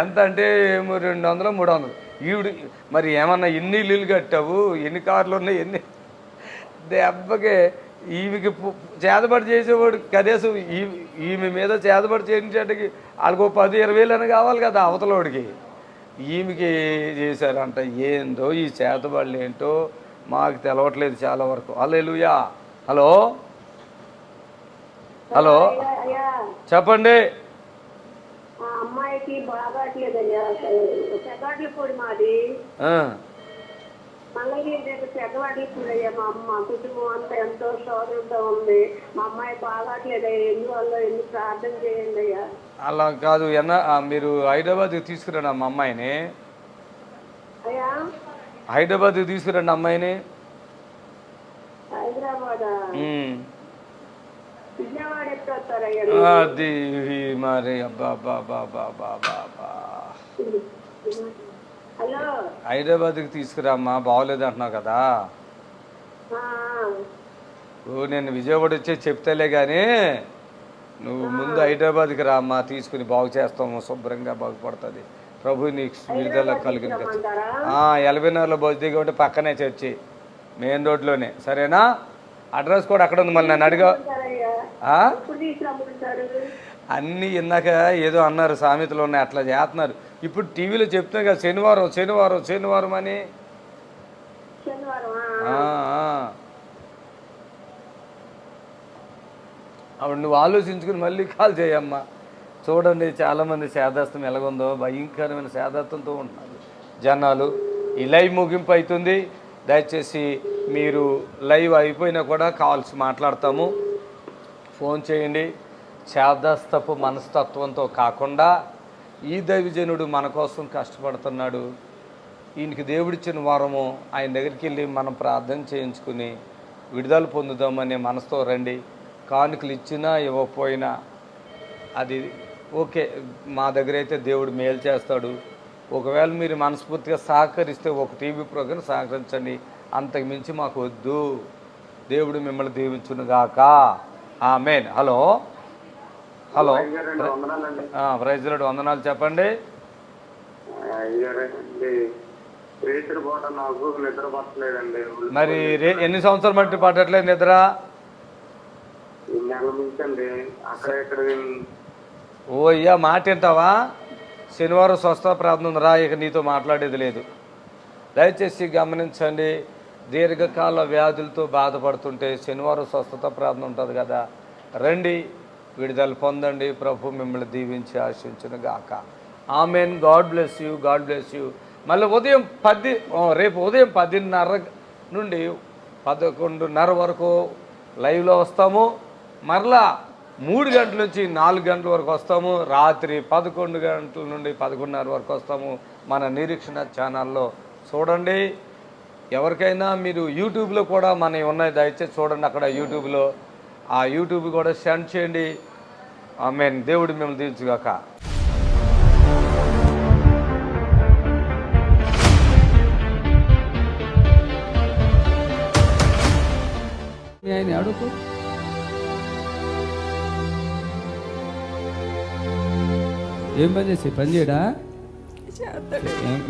ఎంత అంటే ఏమో 200 300. ఈవిడ మరి ఏమన్నా ఎన్ని ఇల్లులు కట్టావు, ఎన్ని కార్లు ఉన్నాయి, ఎన్ని దెబ్బకి ఈమెకి చేతబడి చేసేవాడు కనీసం ఈమె మీద చేతబడి చేయించేటికి వాళ్ళకు 10-20 వేలు అని కావాలి కదా అవతలోడికి. ఈమెకి చేశారంట. ఏందో ఈ చేతబడులు ఏంటో మాకు తెలవట్లేదు చాలా వరకు. హల్లెలూయా. హలో, హలో, చెప్పండి. అమ్మాయికి బాగాట్లేదయ్యా, చెగాట్ల పొడి మాది, మళ్ళీ చెగవాట్ల పొడి అయ్యా. మా అమ్మ కుటుంబం అంతా ఎంతో సౌకర్యంగా ఉంది. మా అమ్మాయి బాగాట్లేదయ్యా, ఎందువల్ల ఎందుకు ప్రార్థన చేయండి అయ్యా. అలా కాదు, మీరు హైదరాబాద్కి తీసుకురండి మా అమ్మాయిని. అయ్యా, హైదరాబాద్కి తీసుకురండి అమ్మాయిని. హైదరాబాద్ విజయవాడ ఎత్తారయ్యా? అది మరి హలో, హైదరాబాద్కి తీసుకురామ్మా, బాగోలేదు అంటున్నావు కదా. నేను విజయవాడ వచ్చే చెప్తేలే కానీ నువ్వు ముందు హైదరాబాద్కి రామ్మా, తీసుకుని బాగు చేస్తాము, శుభ్రంగా బాగుపడుతుంది. ప్రభు నీకు విడుదల కలిగిన. ఎల్బీనగర్లో బస్ దిగబట్టి పక్కనే చర్చి, మెయిన్ రోడ్లోనే. సరేనా? అడ్రస్ కూడా అక్కడ ఉంది. మళ్ళీ నన్ను అడిగా. అన్నీ ఇందాక ఏదో అన్నారు, సామెతలు ఉన్నాయి, అట్లా చేస్తున్నారు. ఇప్పుడు టీవీలో చెప్తున్నా కదా, శనివారం శనివారం శనివారం అని. అప్పుడు నువ్వు ఆలోచించుకుని మళ్ళీ కాల్ చేయమ్మా. చూడండి, చాలామంది శాదస్తం ఎలాగుందో, భయంకరమైన శాదత్వంతో ఉంటున్నారు జనాలు. ఈ లైవ్ ముగింపు అవుతుంది. దయచేసి మీరు లైవ్ అయిపోయినా కూడా కాల్స్ మాట్లాడతాము, ఫోన్ చేయండి. శాదస్తపు మనస్తత్వంతో కాకుండా ఈ దైవజనుడు మన కోసం కష్టపడుతున్నాడు, ఈయనకి దేవుడిచ్చిన వారము ఆయన దగ్గరికి వెళ్ళి మనం ప్రార్థన చేయించుకుని విడుదల పొందుదామనే మనసుతో రండి. కానుకలు ఇచ్చినా ఇవ్వకపోయినా అది ఓకే, మా దగ్గర అయితే దేవుడు మేలు చేస్తాడు. ఒకవేళ మీరు మనస్ఫూర్తిగా సహకరిస్తే ఒక టీవీ ప్రోగ్రాం సహకరించండి, అంతకు మించి మాకు వద్దు. దేవుడు మిమ్మల్ని దీవించునుగాక. ఆమేన్. హలో హలో అయ్యారండి, వందనాలండి. ప్రైజ్ లార్డ్, వందనాలు. చెప్పండి. అయ్యారండి, రేత్రి పూట నాకు నిద్ర పట్టలేదండి. మరి ఎన్ని సంవత్సరాలు బట్టి పట్టట్లేదు నిద్ర? ఈ నెల నుంచండి. అక్కడ ఇక్కడ ఓ అయ్యా, మాట వింటావా? శనివారం స్వస్థ ప్రార్థన ఉంది, రా. ఇక నీతో మాట్లాడేది లేదు. దయచేసి గమనించండి, దీర్ఘకాల వ్యాధులతో బాధపడుతుంటే శనివారం స్వస్థత ప్రార్థన ఉంటుంది కదా, రండి, విడుదల పొందండి. ప్రభు మిమ్మల్ని దీవించి ఆశించును గాక. Amen. God bless you, God bless you. మళ్ళీ ఉదయం రేపు ఉదయం 10:30 నుండి 11:30 వరకు లైవ్లో వస్తాము. మరలా 3 గంటల నుంచి 4 గంటల వరకు వస్తాము. రాత్రి 11 గంటల నుండి 11:30 వరకు వస్తాము. మన నిరీక్షణ ఛానల్లో చూడండి. ఎవరికైనా మీరు యూట్యూబ్లో కూడా మనవి ఉన్నాయి, దయచేసి చూడండి. అక్కడ యూట్యూబ్లో ఆ యూట్యూబ్ కూడా సెండ్ చేయండి. ఆమేన్. దేవుడు మిమ్మల్ని దీవించుగాక. ఆయన అడుగు. ఏం పని చేసి పని చేయడా?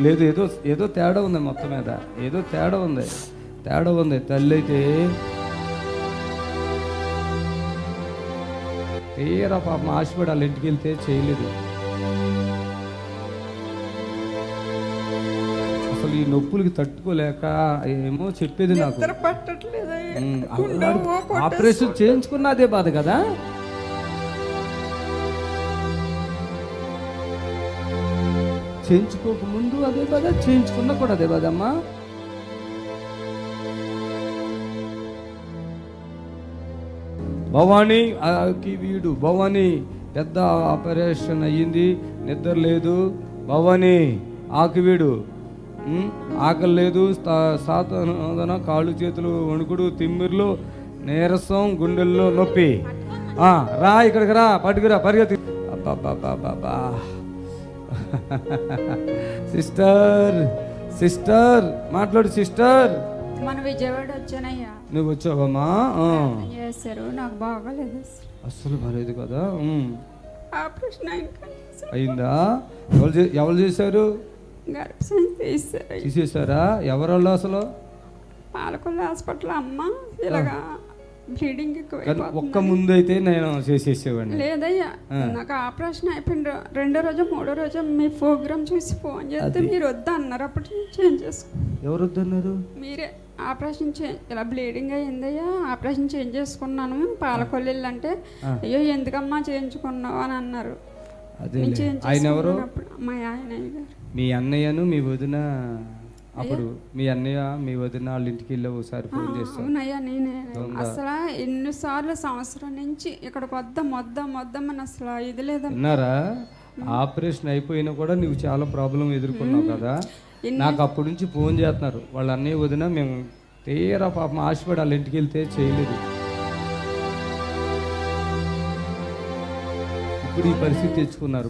లేదు, ఏదో తేడా ఉంది, మొత్తం మీద ఏదో తేడా ఉంది. తల్లి అయితే తీరా పాపం ఆశపడి వాళ్ళ ఇంటికి వెళ్తే చేయలేదు. అసలు ఈ నొప్పులకి తట్టుకోలేక ఏమో చెప్పేది నాకు. ఆపరేషన్ చేయించుకున్న అదే బాధ కదా. చేయించుకోక ముందు అదే బాధ, చేయించుకున్నా కూడా అదే బాధ అమ్మా. భవానీ పెద్ద ఆపరేషన్ అయ్యింది, నిద్ర లేదు. భవానీ ఆకివీడు, ఆకలి లేదు, సాధన, కాళ్ళు చేతులు వణుకుడు, తిమ్మిర్లు, నీరసం, గుండెల్లో నొప్పి. రా ఇక్కడికి రా, పట్టుకురా, పరిగెత్తి. అబ్బా సిస్టర్ మాట్లాడు సిస్టర్. మన విజయవాడ వచ్చానయ్యా. నువ్వు వచ్చావమ్మా? చేశారు, నాకు బాగాలేదు, అస్సలు బాగాలేదు కదా. ఆపరేషన్ అయిందా? ఎవరు చేశారు? తీసేశారా? ఎవరు అసలు? పాలకొల్లు హాస్పిటల్. అమ్మ ఇలాగా బ్లీడింగ్ ఎక్కువ. ఒక్క ముందు అయితే నేను చేసేసేవాడిని. లేదయ్యా, నాకు ఆపరేషన్ అయిపోయింది. 2వ రోజు 3వ రోజు మీ ప్రోగ్రామ్ చూసి ఫోన్ చేస్తే మీరు వద్దా అన్నారు. అప్పుడు చేంజ్ చేసుకో. ఎవరు వద్దన్నారు? మీరే. ఆపరేషన్ ఇలా బ్లీడింగ్ అయ్యిందయ్యా, ఆపరేషన్ చేంజ్ చేసుకున్నాను పాలకొల్లు అంటే, అయ్యో ఎందుకమ్మా చేయించుకున్నావు అని అన్నారు. ఆయన ఎవరు? మా ఆయన గారు. మీ అన్నయ్యను మీ వదిన, అప్పుడు మీ అన్నయ్య మీ వదిన వాళ్ళ ఇంటికి వెళ్ళి ఒకసారి ఫోన్ చేస్తాను. అవునయ్యా, నేనే. అసలు ఎన్నిసార్లు సంవత్సరం నుంచి ఇక్కడికి వద్దామని అసలు ఇది లేదా. విన్నారా? ఆపరేషన్ అయిపోయినా కూడా నువ్వు చాలా ప్రాబ్లం ఎదుర్కొన్నావు కదా. నాకు అప్పటి నుంచి ఫోన్ చేస్తున్నారు వాళ్ళ అన్నయ్య వదిన. మేము తీరా పాపం ఆశపడి వాళ్ళ ఇంటికి వెళ్తే చేయలేదు. ఇప్పుడు ఈ పరిస్థితి తెచ్చుకున్నారు.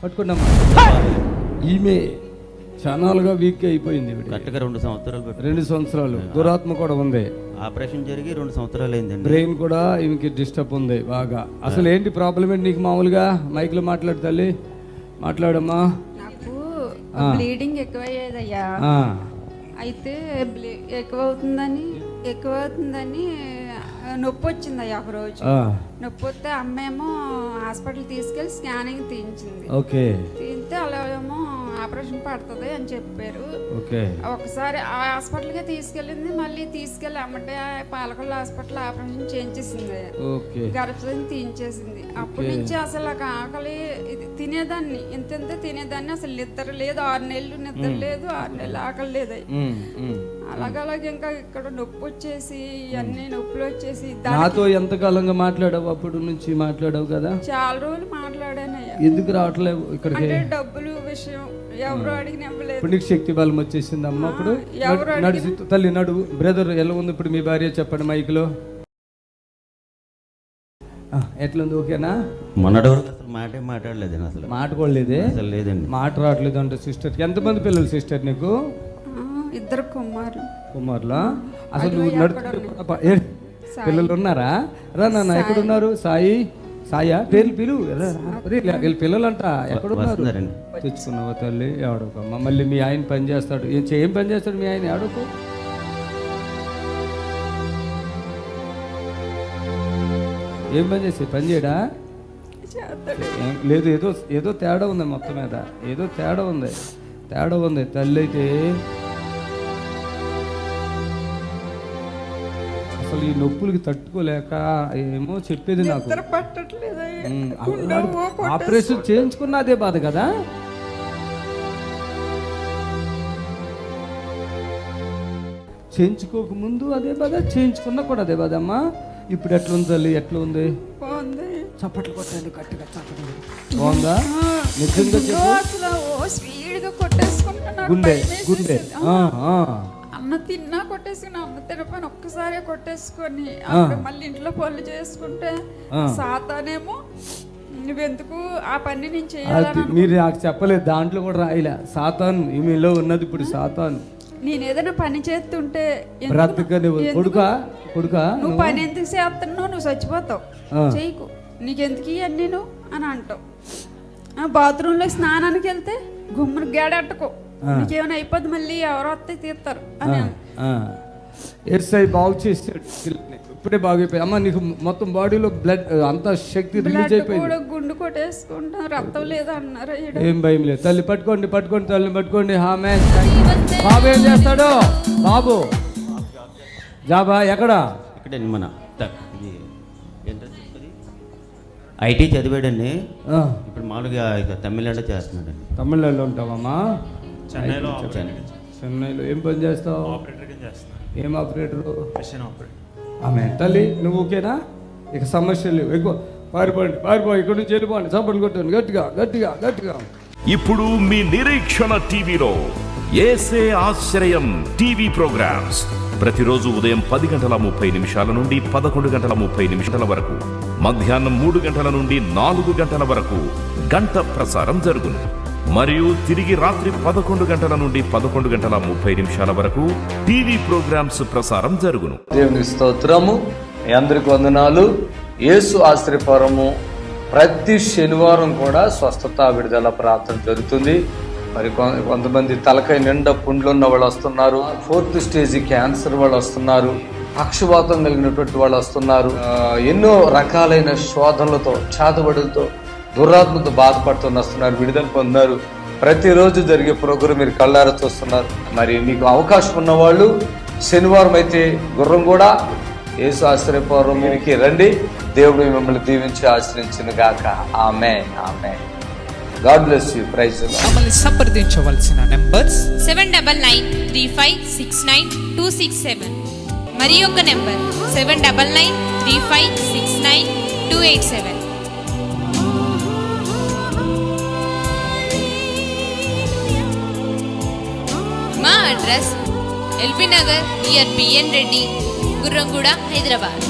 పట్టుకున్నామ్మా. ఈమె ఛానల్గా వీక్ అయిపోయింది. కరెక్ట్గా 2 సంవత్సరాలు. 2 సంవత్సరాలు. దురాత్మ కూడా ఉంది. ఆపరేషన్ జరిగి 2 సంవత్సరాలు అయిందండి. బ్రెయిన్ కూడా ఈమెకి డిస్టర్బ్ ఉంది బాగా. అసలు ఏంటి ప్రాబ్లం ఏంటి నీకు? మామూలుగా మైక్లో మాట్లాడు తల్లి, మాట్లాడమ్మా. నాకు బ్లీడింగ్ ఎక్కువయ్యేదయ్యా. అయితే ఎక్కువ అవుతుందని నొప్పి వచ్చిందయ్యా. ఒక రోజు నొప్పి వస్తే అమ్మేమో హాస్పిటల్ తీసుకెళ్ళి స్కానింగ్ తీయించింది. తీస్తే అలా ఏమో ఆపరేషన్ పడుతుంది అని చెప్పారు. ఒకసారి ఆ హాస్పిటల్కే తీసుకెళ్ళింది. మళ్ళీ తీసుకెళ్ళి అమ్మటే పాలకొల్లు హాస్పిటల్ ఆపరేషన్ చేయించేసింది. గర్భసంచి తీయించేసింది. అప్పటి నుంచి అసలు నాకు ఆకలి తినేదాన్ని, ఇంత తినేదాన్ని. అసలు నిద్ర లేదు, 6 నెలలు నిద్ర లేదు, 6 నెలలు ఆకలి లేదు. అలాగలాగే ఇంకా ఇక్కడ నొప్పి వచ్చేసి ఇవన్నీ నొప్పులు వచ్చేసి. నాతో ఎంతకాలంగా మాట్లాడావు? అప్పుడు నుంచి మాట్లాడావు కదా. చాలా రోజులు మాట్లాడానయ్యా. ఎందుకు రావట్లేదు ఇక్కడికి? డబ్బులు విషయం ఎవరు అడిగిన ఇవ్వలేదు. ఇప్పుడు నీకు శక్తి బలం వచ్చేసింది అమ్మ. అప్పుడు నడిచి తల్లి నడువు. బ్రదర్ ఎలా ఉంది ఇప్పుడు మీ భార్య? చెప్పండి మైక్లో. ఎట్లుంది? ఓకేనా? మొన్నటి వరకు అసలు మాట్లాడలేదు. అసలు మాట్లాడలేదే? అసలు లేదండి. మాట రావట్లేదు అంటే సిస్టర్. ఎంతమంది పిల్లలు సిస్టర్ నీకు? 2 కుమారులా? అసలు నువ్వు పిల్లలు ఉన్నారా? రా నాన్న, ఎక్కడున్నారు? సాయా పేర్లు పిలువు. వీళ్ళు పిల్లలంట ఎక్కడున్నారు? తెచ్చుకున్నావా తల్లి? ఆడుకోమ్మా. మళ్ళీ మీ ఆయన పని చేస్తాడు. ఏం పని చేస్తాడు మీ ఆయన? ఆడుకో. ఏం పని చేసి పని చేయడా? లేదు, ఏదో తేడా ఉంది మొత్తం మీద. ఏదో తేడా ఉంది. తల్లి అయితే అసలు ఈ నొప్పులకి తట్టుకోలేక ఏమో చెప్పేది నాకు. ఆపరేషన్ చేయించుకున్న అదే బాధ కదా. చేయించుకోక ముందు అదే బాధ, చేయించుకున్నా కూడా అదే బాధ అమ్మా. ఇప్పుడు ఎట్లుంది తల్లి? ఎట్లా ఉంది? చప్పట్లు కొట్టండి గట్టిగా. చప్పట్లు బాగుందా? నిజంగా గుండె అన్న తిన్నా కొట్టేసుకుని, అన్న తినపని ఒక్కసారి కొట్టేసుకొని మళ్ళీ ఇంట్లో పనులు చేసుకుంటే సాతానేమో నువ్వెందుకు ఆ పని నేను చేయాలి. మీరు నాకు చెప్పలేదు, దాంట్లో కూడా రాయలే. సాతాను ఈమెలో ఉన్నది. ఇప్పుడు సాతాను నేను ఏదైనా పని చేస్తుంటే కొడుకా నువ్వు పని ఎందుకు చేస్తున్నావు, నువ్వు చచ్చిపోతావు, చేయకు, నీకెందుకు ఇవన్నీ నువ్వు అని అంటావు. బాత్రూంలో స్నానానికి వెళ్తే గుమ్మను గేడట్టుకో, నీకేమైనా అయిపోద్ది, మళ్ళీ ఎవరో వస్తే తీస్తారు అని. ఎస్ఐ బాగు చేసాడు, ఇప్పుడే బాగైపోయి. అమ్మ నీకు మొత్తం బాడీలో బ్లడ్ అంతా శక్తి రిలీజ్ అయిపోయింది. గుండు కొట్టేసుకుంటాం, రక్తం లేదా అన్నారు. ఏం భయం లేదు. తల్లి పట్టుకోండి తల్లిని పట్టుకోండి. బాబు ఏం చేస్తాడు? బాబు జాబా ఎక్కడ? ఇక్కడే మన ఐటీ చదివాడండి. ఇప్పుడు మామూలుగా తమిళనాడు చేస్తున్నాడండి. తమిళనాడులో ఉంటావమ్మా? చెన్నైలో. ఏం పని చేస్తావు? ఏం ఆపరేటరు? ఆమె తల్లి నువ్వు ఓకేనా? ఇక సమస్యలు ఎక్కువ. పారిపోయి ఇక్కడ నుంచి వెళ్ళిపోండి. చప్పట్లు కొట్టండి గట్టిగా. ఇప్పుడు మీ నిరీక్షణ టీవీలో యేసే ఆశ్రయం టీవీ ప్రోగ్రామ్స్ ప్రతిరోజు ఉదయం 10:30 నుండి 11:30 వరకు, మధ్యాహ్నం 3 గంటల నుండి 4 గంటల వరకు గంట ప్రసారం జరుగును. మరియు తిరిగి రాత్రి 11 గంటల నుండి 11:30 వరకు టీవీ ప్రోగ్రామ్స్ ప్రసారం జరుగును. దేవుని స్తోత్రము. మీ అందరికి వందనాలు. యేసు ఆశ్రయపురము ప్రతి శనివారం కూడా స్వస్థత విడుదల ప్రార్థన జరుగుతుంది. మరి కొంతమంది తలకాయ నిండా పుండ్లు ఉన్న వాళ్ళు వస్తున్నారు. 4th స్టేజ్ క్యాన్సర్ వాళ్ళు వస్తున్నారు. పక్షవాతం కలిగినటువంటి వాళ్ళు వస్తున్నారు. ఎన్నో రకాలైన శోధనలతో, చేతబడులతో, దురాత్మతో బాధపడుతూ వస్తున్నారు. విడుదల పొందుతున్నారు. ప్రతిరోజు జరిగే ప్రోగ్రాం మీరు కళ్ళారా చూస్తున్నారు. మరి మీకు అవకాశం ఉన్నవాళ్ళు శనివారం అయితే గుర్రం కూడా యేసు ఆశ్రయపురంకి రండి. దేవుడు మిమ్మల్ని దీవించి ఆశ్రయించును గాక. Amen. God bless you. Praise the Lord. మమ్మల్ని సంప్రదించవలసిన నంబర్స్ 7993569267 మరి ఒక నంబర్ 7993569287. మా address LB Nagar near BN Reddy, Gurramguda, Hyderabad.